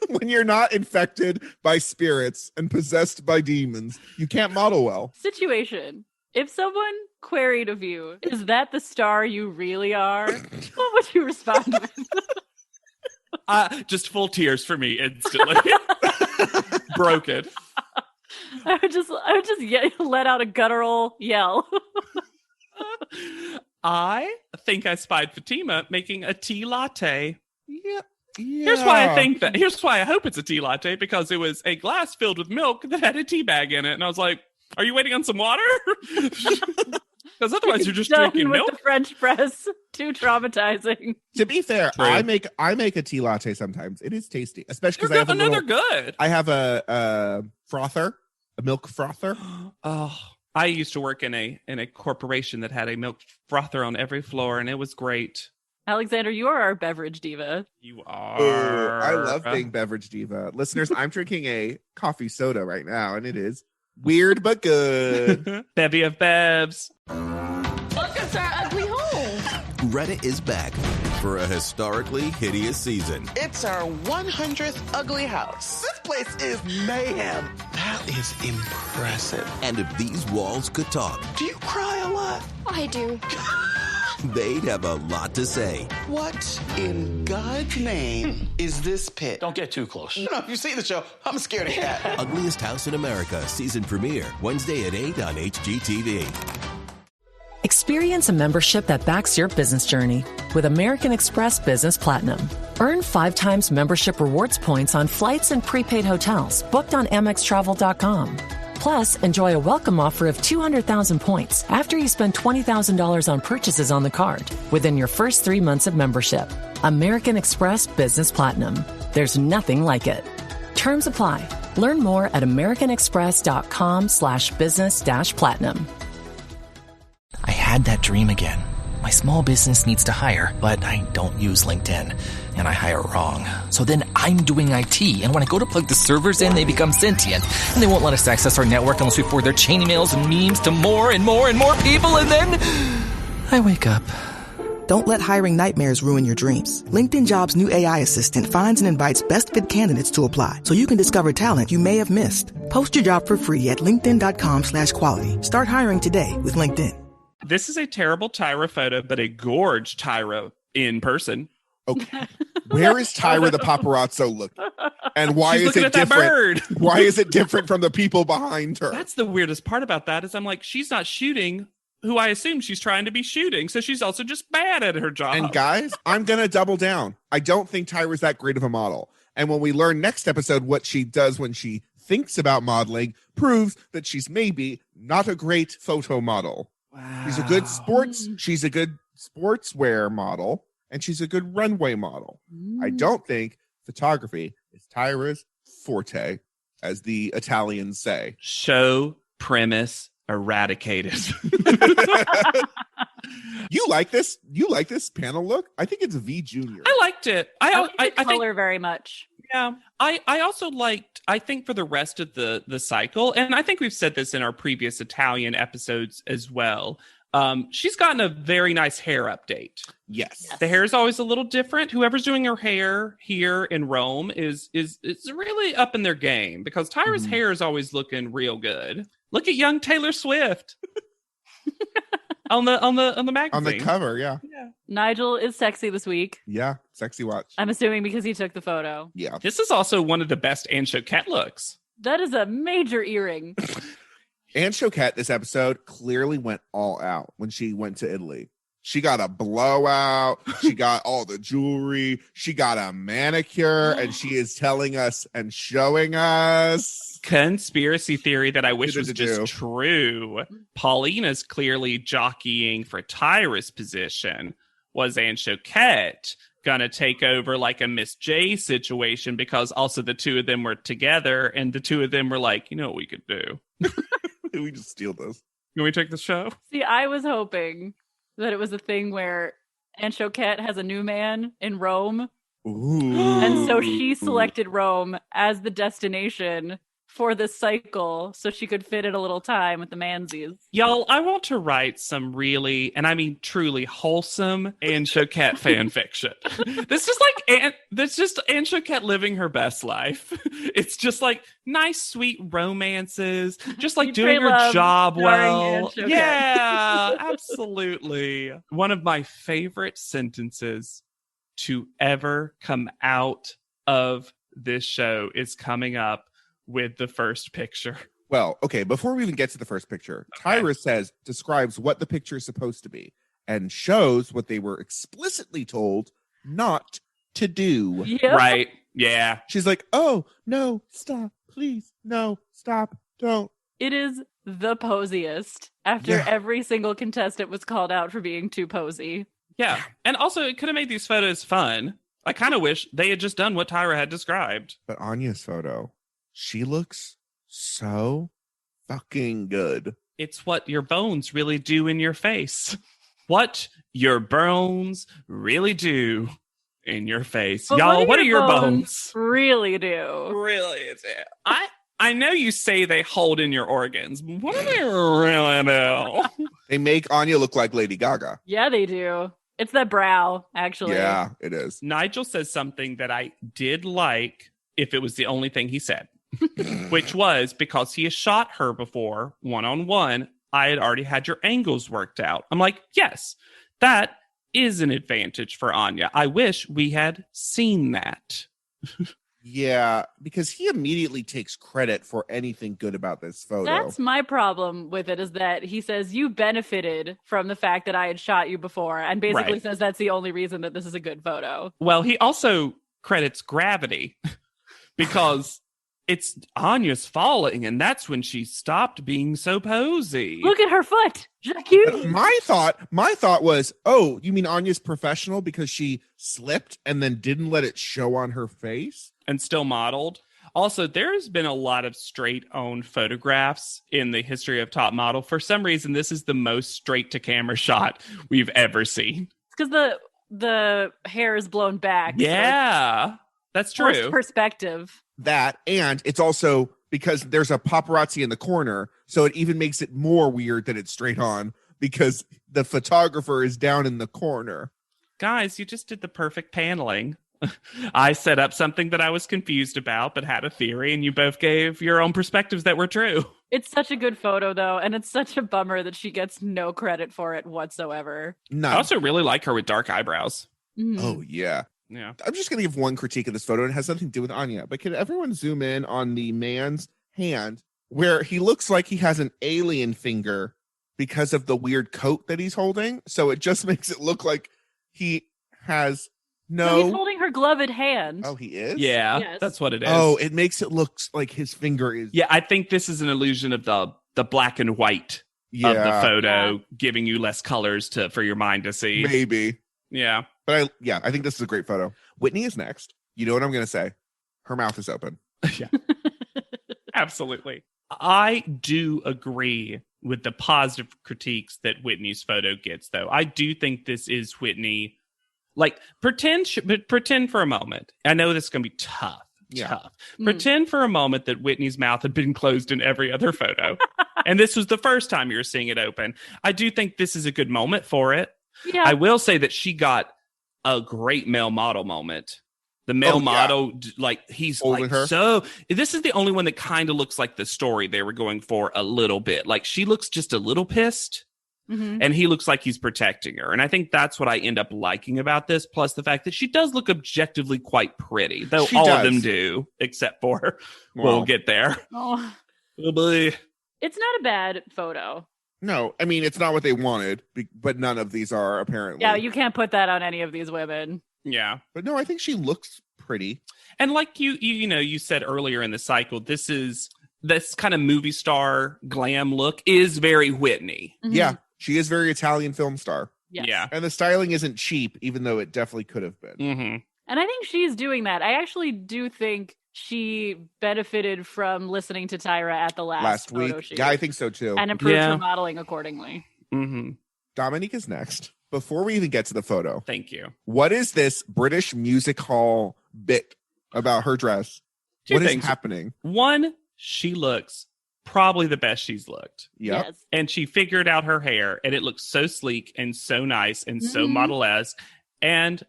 When you're not infected by spirits and possessed by demons, you can't model well. Situation. If someone queried of you, is that the star you really are? What would you respond with? Just full tears for me instantly. Broken. I would just let out a guttural yell. I think I spied Fatima making a tea latte. Yeah. Here's why I think that. Here's why I hope it's a tea latte, because it was a glass filled with milk that had a tea bag in it. And I was like, are you waiting on some water? Because otherwise you're just drinking with milk. The French press. Too traumatizing. To be fair, True. I make a tea latte sometimes. It is tasty, especially because I have they're good. I have a frother, a milk frother. Oh, I used to work in a corporation that had a milk frother on every floor, and it was great. Alexander, you are our beverage diva. You are. Ooh, I love being beverage diva. Listeners, I'm drinking a coffee soda right now, and it is weird but good. Bevy of bevs. Welcome to our ugly home. Reddit is back for a historically hideous season. It's our 100th ugly house. This place is mayhem. That is impressive. And if these walls could talk, Do you cry a lot? I do. they'd have a lot to say. What in God's name is this pit? Don't get too close. You know, if you see the show, I'm scared of that. Ugliest House in America season premiere Wednesday at 8 on HGTV. Experience a membership that backs your business journey with American Express Business Platinum. Earn 5 times membership rewards points on flights and prepaid hotels booked on AmexTravel.com. Plus, enjoy a welcome offer of 200,000 points after you spend $20,000 on purchases on the card within your first 3 months of membership. American Express Business Platinum. There's nothing like it. Terms apply. Learn more at americanexpress.com/business-platinum. I had that dream again. My small business needs to hire, but I don't use LinkedIn, and I hire wrong. So then I'm doing IT, and when I go to plug the servers in, they become sentient, and they won't let us access our network unless we forward their chain emails and memes to more and more and more people, and then I wake up. Don't let hiring nightmares ruin your dreams. LinkedIn Jobs' new AI assistant finds and invites best fit candidates to apply, so you can discover talent you may have missed. Post your job for free at linkedin.com/quality. Start hiring today with LinkedIn. This is a terrible Tyra photo, but a gorge Tyra in person. Okay. Where is Tyra the paparazzo looking? And why She's is looking it at that different? bird. Why is it different from the people behind her? That's the weirdest part about that is I'm like, she's not shooting who I assume she's trying to be shooting. So she's also just bad at her job. And guys, I'm going to double down. I don't think Tyra's that great of a model. And when we learn next episode what she does when she thinks about modeling proves that she's maybe not a great photo model. Wow. She's a good sportswear model, and she's a good runway model. I don't think photography is Tyra's forte, as the Italians say. Show premise eradicated. You like this? You like this panel look? I think it's V Junior. I liked it. I like the I color think, very much. yeah. I also liked, I think for the rest of the cycle, and I think we've said this in our previous Italian episodes as well. She's gotten a very nice hair update. Yes. The hair is always a little different. Whoever's doing her hair here in Rome is really up in their game because Tyra's hair is always looking real good. Look at young Taylor Swift on the magazine. On the cover, yeah. Nigel is sexy this week. Yeah, sexy watch. I'm assuming because he took the photo. Yeah. This is also one of the best Anne Choquette looks. That is a major earring. Anne Choquette this episode clearly went all out when she went to Italy. She got a blowout. She got all the jewelry. She got a manicure, and she is telling us and showing us. Conspiracy theory that I wish was just true. Paulina's clearly jockeying for Tyra's position. Was Anne Choquette gonna take over like a Miss J situation because also the two of them were together and the two of them were like, you know what we could do? We just steal this. Can we take the show? See, I was hoping that it was a thing where Anne Choquette has a new man in Rome. Ooh. And so she selected Rome as the destination for this cycle so she could fit in a little time with the mansies. Y'all, I want to write some really, and I mean truly wholesome Anne Choquette fan fiction. That's just Anne Choquette living her best life. It's just like nice, sweet romances, just like doing her job well. Yeah, absolutely. One of my favorite sentences to ever come out of this show is coming up with the first picture. Well, okay, before we even get to the first picture, Tyra describes what the picture is supposed to be and shows what they were explicitly told not to do. Yep. Right. Yeah. She's like, oh, no, stop, please, no, stop, don't. It is the posiest after every single contestant was called out for being too posy. Yeah. And also, it could have made these photos fun. I kind of wish they had just done what Tyra had described. But Anya's photo, she looks so fucking good. It's what your bones really do in your face. What your bones really do in your face. But Y'all, what are your bones? Really do? Really is it? I know you say they hold in your organs. But what do they really do? They make Anya look like Lady Gaga. Yeah, they do. It's that brow, actually. Yeah, it is. Nigel says something that I did like if it was the only thing he said. Which was because he has shot her before one-on-one. I had already had your angles worked out. I'm like, yes, that is an advantage for Anya. I wish we had seen that. Yeah, because he immediately takes credit for anything good about this photo. That's my problem with it, is that he says you benefited from the fact that I had shot you before, and basically says that's the only reason that this is a good photo. Well, he also credits gravity because it's Anya's falling, and that's when she stopped being so posy. Look at her foot. My thought was, oh, you mean Anya's professional because she slipped and then didn't let it show on her face? And still modeled. Also, there's been a lot of straight-on photographs in the history of Top Model. For some reason, this is the most straight-to-camera shot we've ever seen. It's because the hair is blown back. Yeah, so that's true. Perspective. That, and it's also because there's a paparazzi in the corner, so it even makes it more weird that it's straight on because the photographer is down in the corner. Guys, you just did the perfect paneling. I set up something that I was confused about, but had a theory, and you both gave your own perspectives that were true. It's such a good photo, though, and it's such a bummer that she gets no credit for it whatsoever. No. I also really like her with dark eyebrows. Oh, yeah. Yeah. I'm just going to give one critique of this photo. And it has nothing to do with Anya, but can everyone zoom in on the man's hand where he looks like he has an alien finger because of the weird coat that he's holding? So it just makes it look like he has So he's holding her gloved hand. Oh, he is? Yeah, Yes. that's what it is. Oh, it makes it look like his finger is. Yeah, I think this is an illusion of the black and white of the photo, giving you less colors for your mind to see. Maybe. Yeah. But I think this is a great photo. Whitney is next. You know what I'm going to say? Her mouth is open. Yeah. Absolutely. I do agree with the positive critiques that Whitney's photo gets, though. I do think this is Whitney. Like, pretend for a moment. I know this is going to be tough. Pretend for a moment that Whitney's mouth had been closed in every other photo. And this was the first time you're seeing it open. I do think this is a good moment for it. Yeah. I will say that she got a great male model moment. The male model, he's holding like her. So this is the only one that kind of looks like the story they were going for a little bit. Like, she looks just a little pissed. Mm-hmm. And he looks like he's protecting her. And I think that's what I end up liking about this. Plus the fact that she does look objectively quite pretty, though She all does. of them do, except for Well. we'll get there. Oh, Oh, boy. it's not a bad photo. No, I mean, it's not what they wanted, but none of these are apparently. Yeah, you can't put that on any of these women. Yeah. But no, I think she looks pretty. And like you said earlier in the cycle, this kind of movie star glam look is very Whitney. Mhm. Yeah, she is very Italian film star. Yes. Yeah. And the styling isn't cheap, even though it definitely could have been. Mm-hmm. And I think she's doing that. I actually do think she benefited from listening to Tyra at the last photo week. shoot. Yeah, I think so too. And improved Yeah. her modeling accordingly. Mm-hmm. Dominique is next. Before we even get to the photo, Thank you. what is this British music hall bit about her dress? Two What is things. happening? One, she looks probably the best she's looked. Yep. Yes. And she figured out her hair, and it looks so sleek and so nice and so Mhm. model-esque. And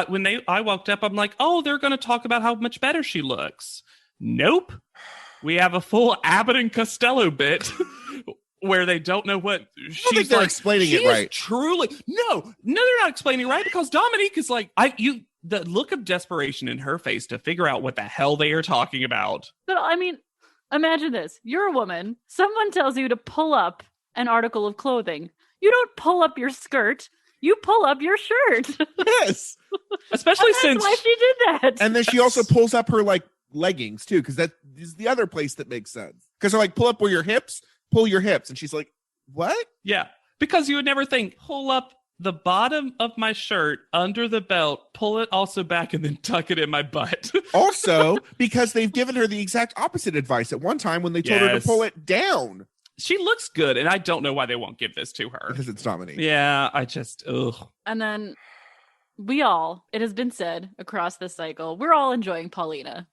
when I walked up, I'm like, oh, they're going to talk about how much better she looks. Nope. We have a full Abbott and Costello bit where they don't know what she's they're like. explaining she it is right. Truly, no, they're not explaining it right, because Dominique is like, the look of desperation in her face to figure out what the hell they are talking about. But I mean, imagine this. You're a woman. Someone tells you to pull up an article of clothing. You don't pull up your skirt. You pull up your shirt. Yes. Especially And that's since why she did that. And then she also pulls up her leggings too, because that is the other place that makes sense. Because they're like, pull up where your hips, pull your hips. And she's like, what? Yeah, because you would never think, pull up the bottom of my shirt under the belt, pull it also back, and then tuck it in my butt. Also, because they've given her the exact opposite advice at one time when they told her to Yes. pull it down. She looks good, and I don't know why they won't give this to her. Because it's Dominique. Yeah, ugh. And then it has been said across this cycle, we're all enjoying Paulina.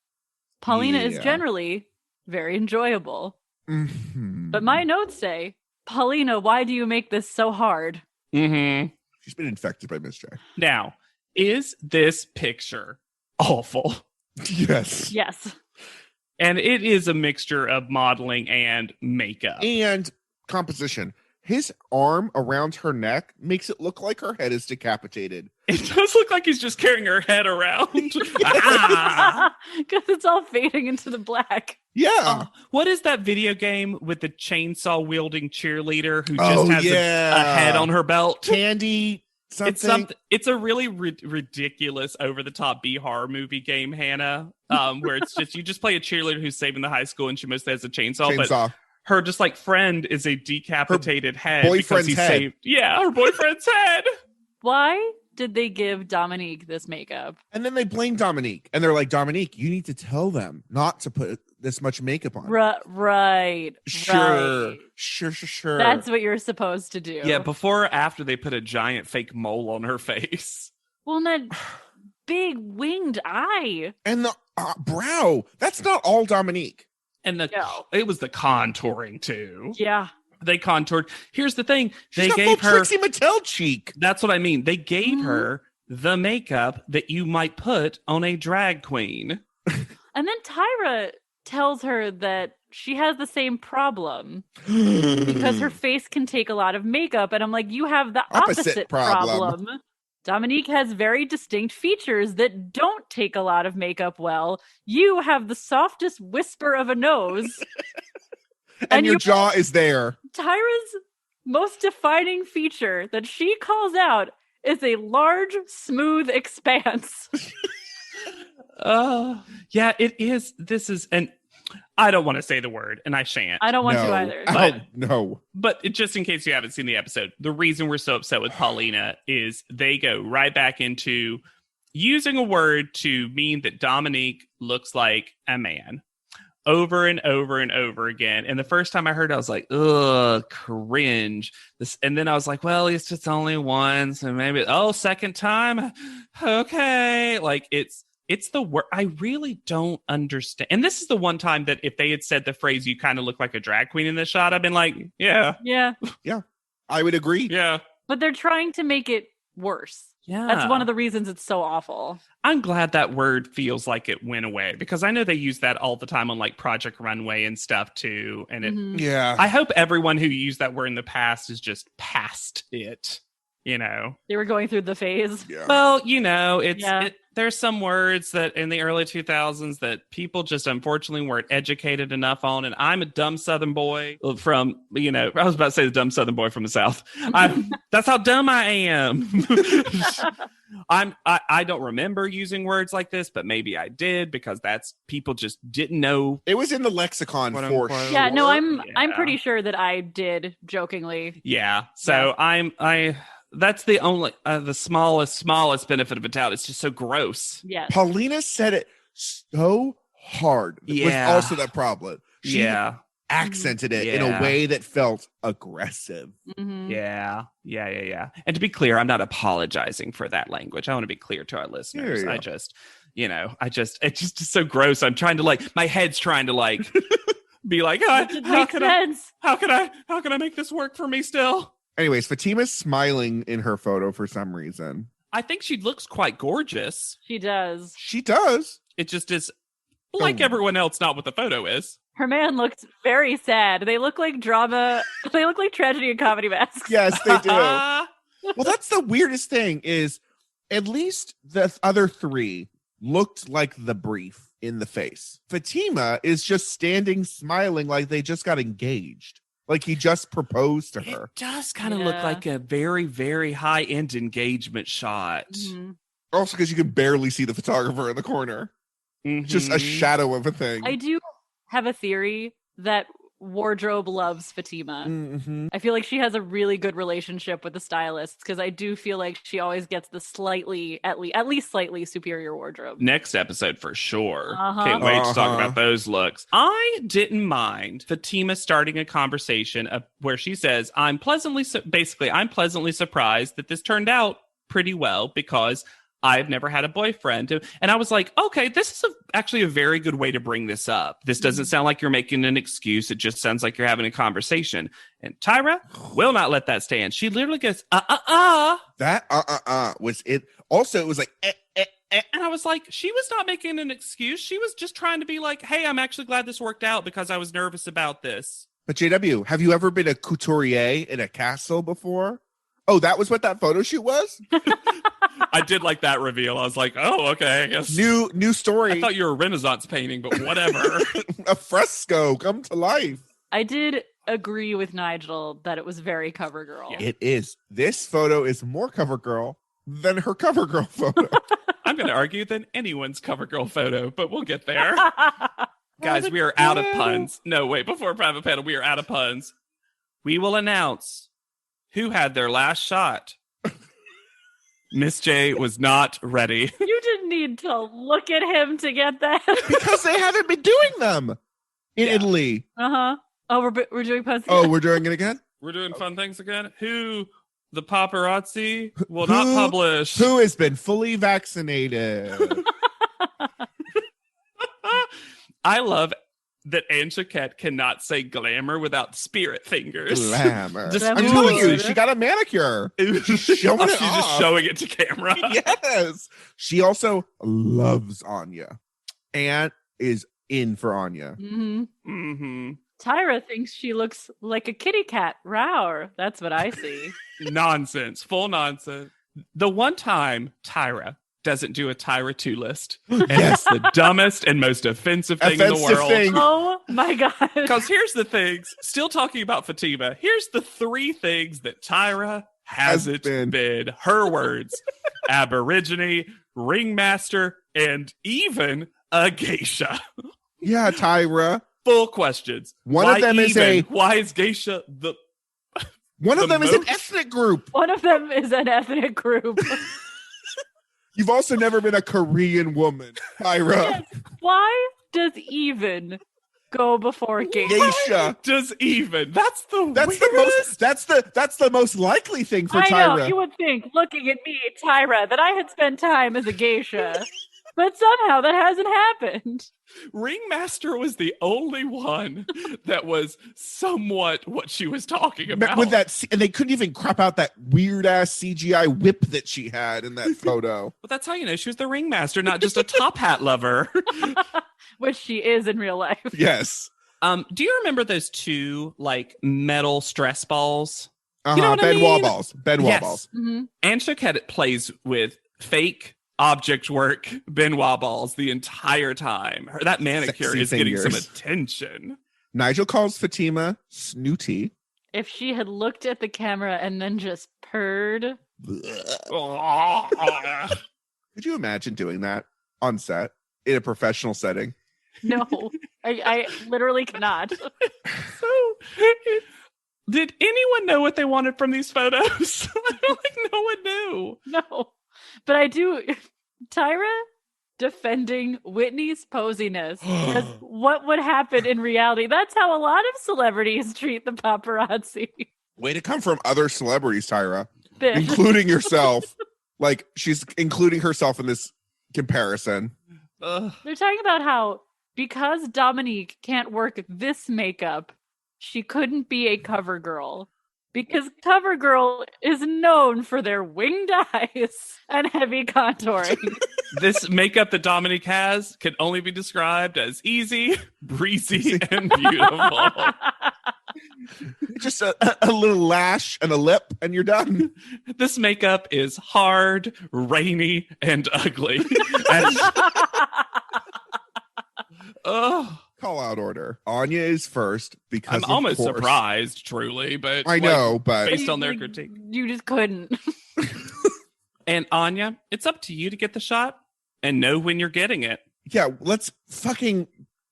Paulina is Yeah. generally very enjoyable. Mhm. But my notes say, Paulina, why do you make this so hard? Mm-hmm. She's been infected by Miss J. Now, is this picture awful? Yes. Yes. And it is a mixture of modeling and makeup. And composition. His arm around her neck makes it look like her head is decapitated. It does look like he's just carrying her head around. Ah. Because it's all fading into the black. Yeah. Oh, what is that video game with the chainsaw wielding cheerleader who just has a head on her belt? Candy something. It's a really ridiculous, over the top B horror movie game, Hannah. Where it's just you just play a cheerleader who's saving the high school, and she mostly has a chainsaw. But her just friend is a decapitated head because he saved. Yeah, her boyfriend's head. Why did they give Dominique this makeup? And then they blame Dominique. And they're like, Dominique, you need to tell them not to put this much makeup on. Right. Sure. Right. Sure. That's what you're supposed to do. Yeah, before or after they put a giant fake mole on her face. Well, that big winged eye. And the brow. That's not all Dominique. And it was the contouring too. Yeah. They contoured. Here's the thing. She's They got gave full her Trixie Mattel cheek. That's what I mean. They gave her the makeup that you might put on a drag queen. And then Tyra tells her that she has the same problem because her face can take a lot of makeup. And I'm like, you have the opposite problem. Dominique has very distinct features that don't take a lot of makeup well. You have the softest whisper of a nose. And your jaw is there. Tyra's most defining feature that she calls out is a large, smooth expanse. Yeah, it is. This is, and I don't want to say the word, and I shan't. I don't want to either. But, no. But just in case you haven't seen the episode, the reason we're so upset with Paulina is they go right back into using a word to mean that Dominique looks like a man over and over and over again. And the first time I heard it, I was like, ugh, cringe. And then I was like, well, it's just only one, so maybe, second time? Okay. Like, it's the word. I really don't understand. And this is the one time that if they had said the phrase, you kind of look like a drag queen in this shot, I've been like, yeah. Yeah. Yeah. I would agree. Yeah. But they're trying to make it worse. Yeah. That's one of the reasons it's so awful. I'm glad that word feels like it went away because I know they use that all the time on like Project Runway and stuff too. And it, yeah. I hope everyone who used that word in the past is just past it. You know, they were going through the phase. Yeah. Well, you know, there's some words that in the early 2000s that people just unfortunately weren't educated enough on. And I'm a dumb Southern boy from, you know, I was about to say the dumb Southern boy from the South. That's how dumb I am. I don't remember using words like this, but maybe I did because that's people just didn't know. It was in the lexicon for sure. Yeah, no, I'm pretty sure that I did jokingly. Yeah. So yeah. That's the only, the smallest benefit of a doubt. It's just so gross. Yeah. Paulina said it so hard. Yeah. Was also that problem. She accented it in a way that felt aggressive. Mm-hmm. Yeah. And to be clear, I'm not apologizing for that language. I want to be clear to our listeners. Yeah. I just, it's just so gross. I'm trying to like, my head's trying to like, be like, how can I make this work for me still? Anyways, Fatima's smiling in her photo for some reason. I think she looks quite gorgeous. She does. She does. It just is like everyone else, not what the photo is. Her man looks very sad. They look like drama. They look like tragedy and comedy masks. Yes, they do. Well, that's the weirdest thing is at least the other three looked like the brief in the face. Fatima is just standing smiling like they just got engaged. Like he just proposed to her. It does kind of look like a very, very high-end engagement shot. Mm-hmm. Also because you can barely see the photographer in the corner. Mm-hmm. Just a shadow of a thing. I do have a theory that wardrobe loves Fatima. Mm-hmm. I feel like she has a really good relationship with the stylists because I do feel like she always gets the at least slightly superior wardrobe. Next episode for sure. Can't wait to talk about those looks. I didn't mind Fatima starting a conversation where she says, I'm pleasantly surprised that this turned out pretty well because I've never had a boyfriend. And I was like, okay, this is actually a very good way to bring this up. This doesn't sound like you're making an excuse. It just sounds like you're having a conversation. And Tyra will not let that stand. She literally goes, That was it. Also, it was like, And I was like, she was not making an excuse. She was just trying to be like, hey, I'm actually glad this worked out because I was nervous about this. But JW, have you ever been a couturier in a castle before? Oh, that was what that photo shoot was? I did like that reveal. I was like, oh, okay, I guess. New story. I thought you were a Renaissance painting, but whatever. A fresco come to life. I did agree with Nigel that it was very cover girl. It is. This photo is more cover girl than her cover girl photo. I'm going to argue than anyone's cover girl photo, but we'll get there. Guys, we are out of puns. No, wait, before private panel, we are out of puns. We will announce who had their last shot. Miss J was not ready. You didn't need to look at him to get that. Because they haven't been doing them in Italy. Uh-huh. Oh, we're doing puns again? Oh, we're doing it again? We're doing fun things again? Who the paparazzi will not publish. Who has been fully vaccinated? I love that Anne Choquette cannot say glamour without spirit fingers. Glamour. I'm telling you, she got a manicure. She's showing it She's just showing it to camera. Yes. She also loves Anya. Anne is in for Anya. Mm-hmm. Mm-hmm. Tyra thinks she looks like a kitty cat. Rawr. That's what I see. Nonsense. Full nonsense. The one time Tyra doesn't do a Tyra 2 list. And it's the dumbest and most offensive thing in the world. Oh my God. Because here's the things, still talking about Fatima, here's the 3 things that Tyra hasn't been. Her words: Aborigine, ringmaster, and even a geisha. Yeah, Tyra. Full questions. Why is geisha the... One of them is an ethnic group. One of them is an ethnic group. You've also never been a Korean woman, Tyra. Yes. Why does even go before geisha? Geisha does even. That's the most likely thing for Tyra. I know, you would think, looking at me, Tyra, that I had spent time as a geisha. But somehow that hasn't happened. Ringmaster was the only one that was somewhat what she was talking about. With that, and they couldn't even crop out that weird ass CGI whip that she had in that photo. But that's how you know she was the ringmaster, not just a top hat lover. Which she is in real life. Yes. Do you remember those 2 like metal stress balls? You know what I mean? Wall balls. Benoit balls. Mm-hmm. Anshik had it plays with fake object work Benoit balls the entire time. That manicure Sexy is fingers. getting some attention. Nigel calls Fatima snooty. If she had looked at the camera and then just purred. Could you imagine doing that on set in a professional setting? No, I literally cannot. So, did anyone know what they wanted from these photos? I feel like no one knew. No, but I do. Tyra defending Whitney's posiness. Because what would happen in reality? That's how a lot of celebrities treat the paparazzi. Way to come from other celebrities, Tyra, Bitch. including yourself. Like, she's including herself in this comparison. They're talking about how because Dominique can't work this makeup, she couldn't be a cover girl. Because CoverGirl is known for their winged eyes and heavy contouring. This makeup that Dominique has can only be described as easy, breezy, and beautiful. Just a little lash and a lip, and you're done. This makeup is hard, rainy, and ugly. Call out order. Anya is first because I'm almost surprised, truly, but I know, but based on their critique, you just couldn't. And Anya, it's up to you to get the shot and know when you're getting it. Yeah,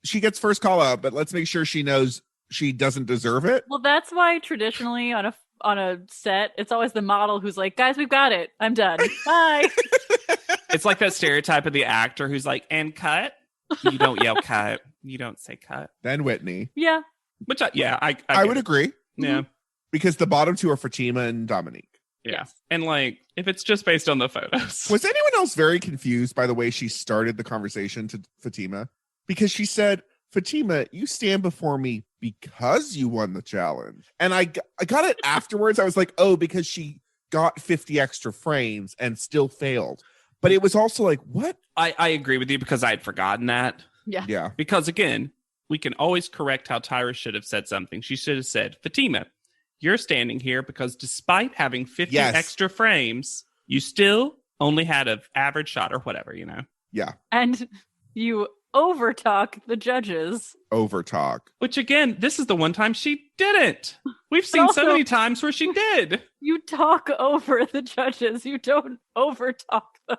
she gets first call out, but let's make sure she knows she doesn't deserve it. Well, that's why traditionally on a set, it's always the model who's like, "Guys, we've got it. I'm done. Bye." It's like that stereotype of the actor who's like, "And cut." You don't yell cut. You don't say cut. Then Whitney. Yeah. Which, I would agree. Yeah. Because the bottom 2 are Fatima and Dominique. Yeah. Yes. And like, if it's just based on the photos. Was anyone else very confused by the way she started the conversation to Fatima? Because she said, Fatima, you stand before me because you won the challenge. And I got it afterwards. I was like, oh, because she got 50 extra frames and still failed. But it was also like, what? I agree with you because I had forgotten that. Yeah. Because again, we can always correct how Tyra should have said something. She should have said, Fatima, you're standing here because despite having 50 extra frames, you still only had an average shot or whatever, you know? Yeah. And you overtalk the judges. Overtalk. Which again, this is the one time she didn't. We've seen so many times where she did. You talk over the judges. You don't overtalk them.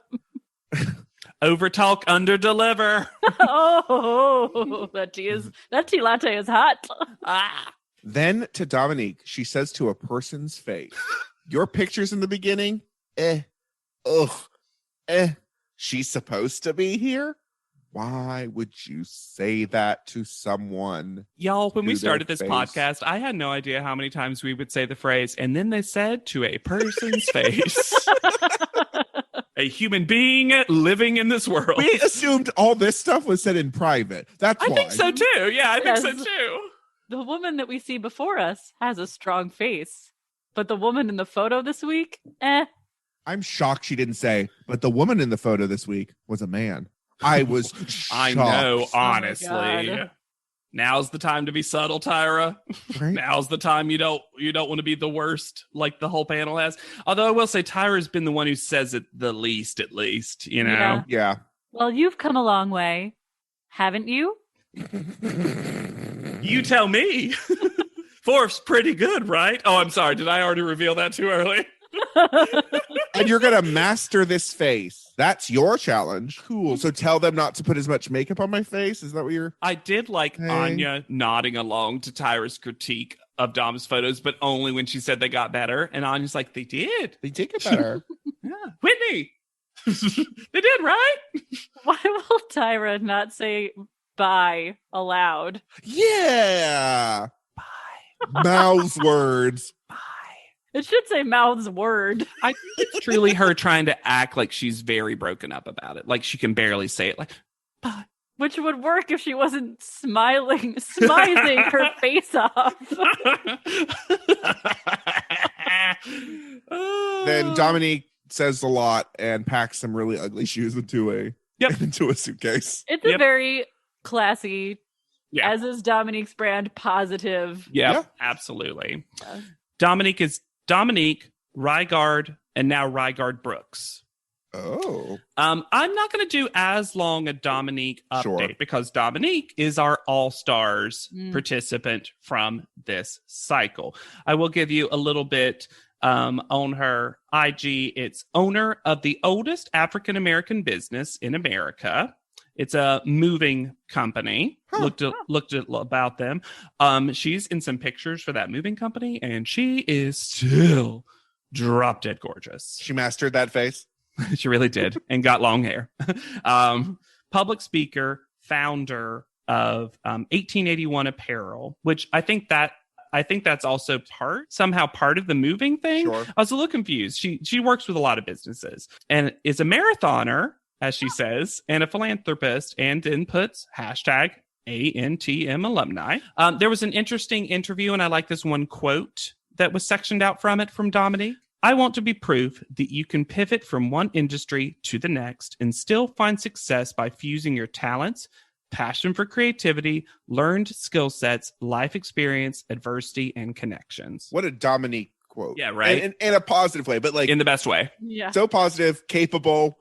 Overtalk, underdeliver. Oh, that tea latte is hot. Then to Dominique, she says to a person's face, your pictures in the beginning, she's supposed to be here? Why would you say that to someone? Y'all, when we started this face? podcast, I had no idea how many times we would say the phrase, and then they said to a person's face. A human being living in this world. We assumed all this stuff was said in private. That's why. I think so too. Yeah, I think so too. The woman that we see before us has a strong face. But the woman in the photo this week, I'm shocked she didn't say, but the woman in the photo this week was a man. I was shocked. I know, honestly. Oh Now's the time to be subtle, Tyra. Right? Now's the time you don't want to be the worst like the whole panel has. Although I will say Tyra's been the one who says it the least, at least, you know? Yeah. Yeah. Well, you've come a long way, haven't you? You tell me. Fourth's pretty good, right? Oh, I'm sorry. Did I already reveal that too early? And you're gonna master this face. That's your challenge. Cool. So tell them not to put as much makeup on my face. Is that what you're? I did like Hey. Anya nodding along to Tyra's critique of Dom's photos, but only when she said they got better. And Anya's like, they did. They did get better. Yeah. Whitney. They did, right? Why will Tyra not say bye aloud? Yeah. Bye. Mouths words. It should say mouths word. I think it's truly her trying to act like she's very broken up about it. Like she can barely say it. Like, bye. Which would work if she wasn't smizing her face off. Then Dominique says a lot and packs some really ugly shoes into a suitcase. It's a very classy, Yeah. as is Dominique's brand, positive. Yeah, absolutely. Dominique is Dominique, Rygard, and now Rygard Brooks. Oh. I'm not going to do as long a Dominique update because Dominique is our All-Stars participant from this cycle. I will give you a little bit on her IG. It's owner of the oldest African-American business in America. It's a moving company. Looked at about them. She's in some pictures for that moving company, and she is still drop dead gorgeous. She mastered that face. She really did, and got long hair. Public speaker, founder of 1881 Apparel, which I think that's also somehow part of the moving thing. Sure. I was a little confused. She works with a lot of businesses and is a marathoner, as she says, and a philanthropist, and inputs hashtag ANTM alumni. There was an interesting interview, and I like this one quote that was sectioned out from it from Dominique. I want to be proof that you can pivot from one industry to the next and still find success by fusing your talents, passion for creativity, learned skill sets, life experience, adversity, and connections. What a Dominique quote. Yeah, right. In a positive way, but like in the best way. Yeah. So positive, capable,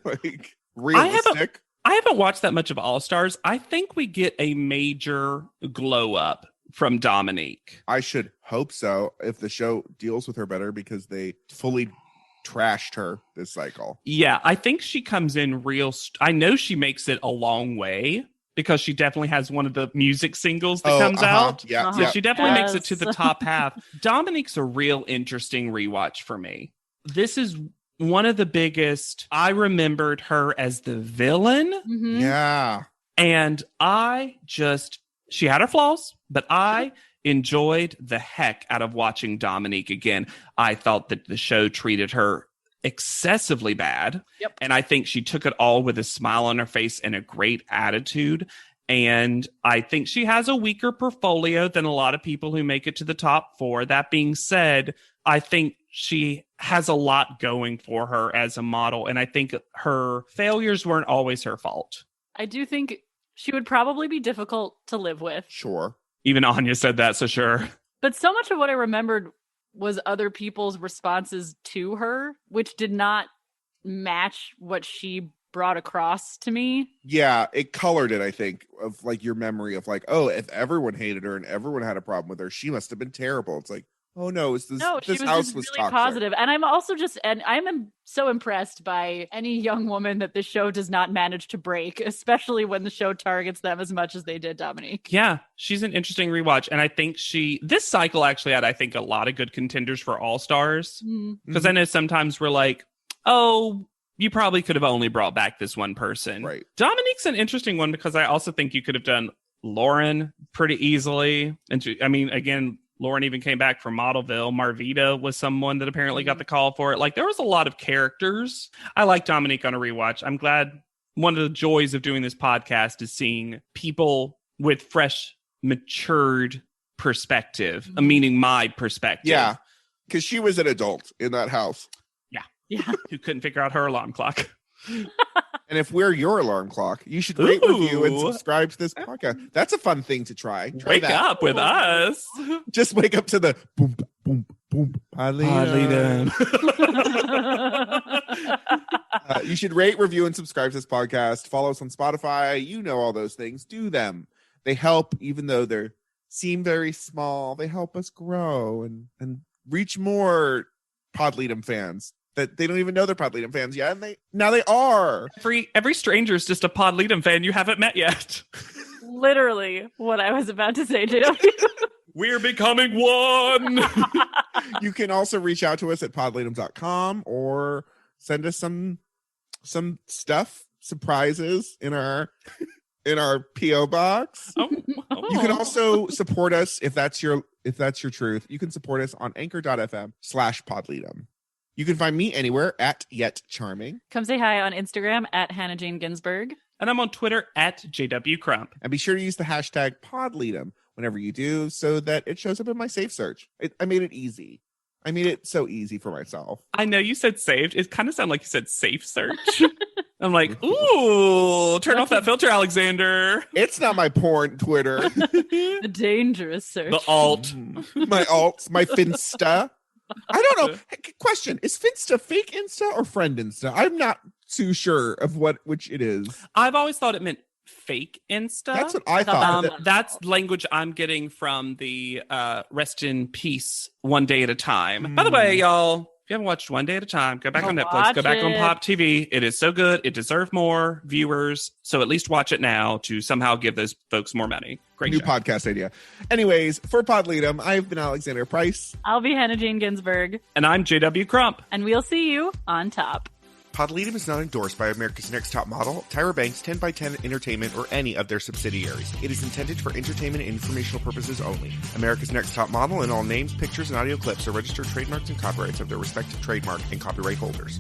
like realistic. I haven't watched that much of All Stars. I think we get a major glow up from Dominique. I should hope so if the show deals with her better because they fully trashed her this cycle. Yeah, I think she comes in I know she makes it a long way because she definitely has one of the music singles that comes out. Yeah, so she definitely makes it to the top half. Dominique's a real interesting rewatch for me. This is one of the biggest. I remembered her as the villain. Mm-hmm. Yeah. And she had her flaws, but I enjoyed the heck out of watching Dominique again. I thought that the show treated her excessively bad. Yep. And I think she took it all with a smile on her face and a great attitude. And I think she has a weaker portfolio than a lot of people who make it to the top 4. That being said, I think she has a lot going for her as a model. And I think her failures weren't always her fault. I do think she would probably be difficult to live with. Sure. Even Anya said that, so sure. But so much of what I remembered was other people's responses to her, which did not match what she brought across to me. Yeah, it colored it, I think, of like your memory of like, oh, if everyone hated her and everyone had a problem with her, she must have been terrible. It's like, oh no, this she was house just was really toxic. positive. And I'm also I'm so impressed by any young woman that the show does not manage to break, especially when the show targets them as much as they did Dominique. Yeah, she's an interesting rewatch. And I think this cycle actually had, I think, a lot of good contenders for All-Stars. Because I know sometimes we're like, oh, you probably could have only brought back this one person. Right. Dominique's an interesting one because I also think you could have done Lauren pretty easily. And again, Lauren even came back from Modelville. Marvita was someone that apparently got the call for it. Like, there was a lot of characters. I like Dominique on a rewatch. I'm glad one of the joys of doing this podcast is seeing people with fresh, matured perspective, meaning my perspective. Yeah, because she was an adult in that house. Yeah. Who couldn't figure out her alarm clock. And if we're your alarm clock, you should rate, review, and subscribe to this podcast. That's a fun thing to try. Wake that. up with us. Just wake up to the boom, boom, boom. You should rate, review, and subscribe to this podcast. Follow us on Spotify. You know all those things. Do them. They help, even though they seem very small. They help us grow and reach more Podleadum fans that they don't even know they're Podleadum fans yet, and now they are. Every stranger is just a Podleadum fan you haven't met yet. Literally what I was about to say, JW. We're becoming one. You can also reach out to us at podleadum.com or send us some stuff, surprises in our PO box. You can also support us if that's your truth. You can support us on anchor.fm/podleadum. You can find me anywhere at Yet Charming. Come say hi on Instagram at Hannah Jane Ginsburg. And I'm on Twitter at JW Crump. And be sure to use the hashtag Podleadum whenever you do so that it shows up in my safe search. I made it easy. I made it so easy for myself. I know you said saved. It kind of sounded like you said safe search. I'm like, ooh, turn off that filter, Alexander. It's not my porn Twitter. The dangerous search. The alt. My alts, my Finsta. I don't know. Question, is Finsta fake Insta or friend Insta? I'm not too sure of which it is. I've always thought it meant fake Insta. That's what I thought. That's language I'm getting from the rest in peace One Day at a Time. By the way, y'all, if you haven't watched One Day at a Time, go back on Netflix, go back on Pop TV. It is so good. It deserves more viewers. So at least watch it now to somehow give those folks more money. Great New show. podcast idea. Anyways, for Podleadum, I've been Alexander Price. I'll be Hannah Jane Ginsburg. And I'm JW Crump. And we'll see you on top. Podleadum is not endorsed by America's Next Top Model, Tyra Banks, 10x10 Entertainment, or any of their subsidiaries. It is intended for entertainment and informational purposes only. America's Next Top Model and all names, pictures, and audio clips are registered trademarks and copyrights of their respective trademark and copyright holders.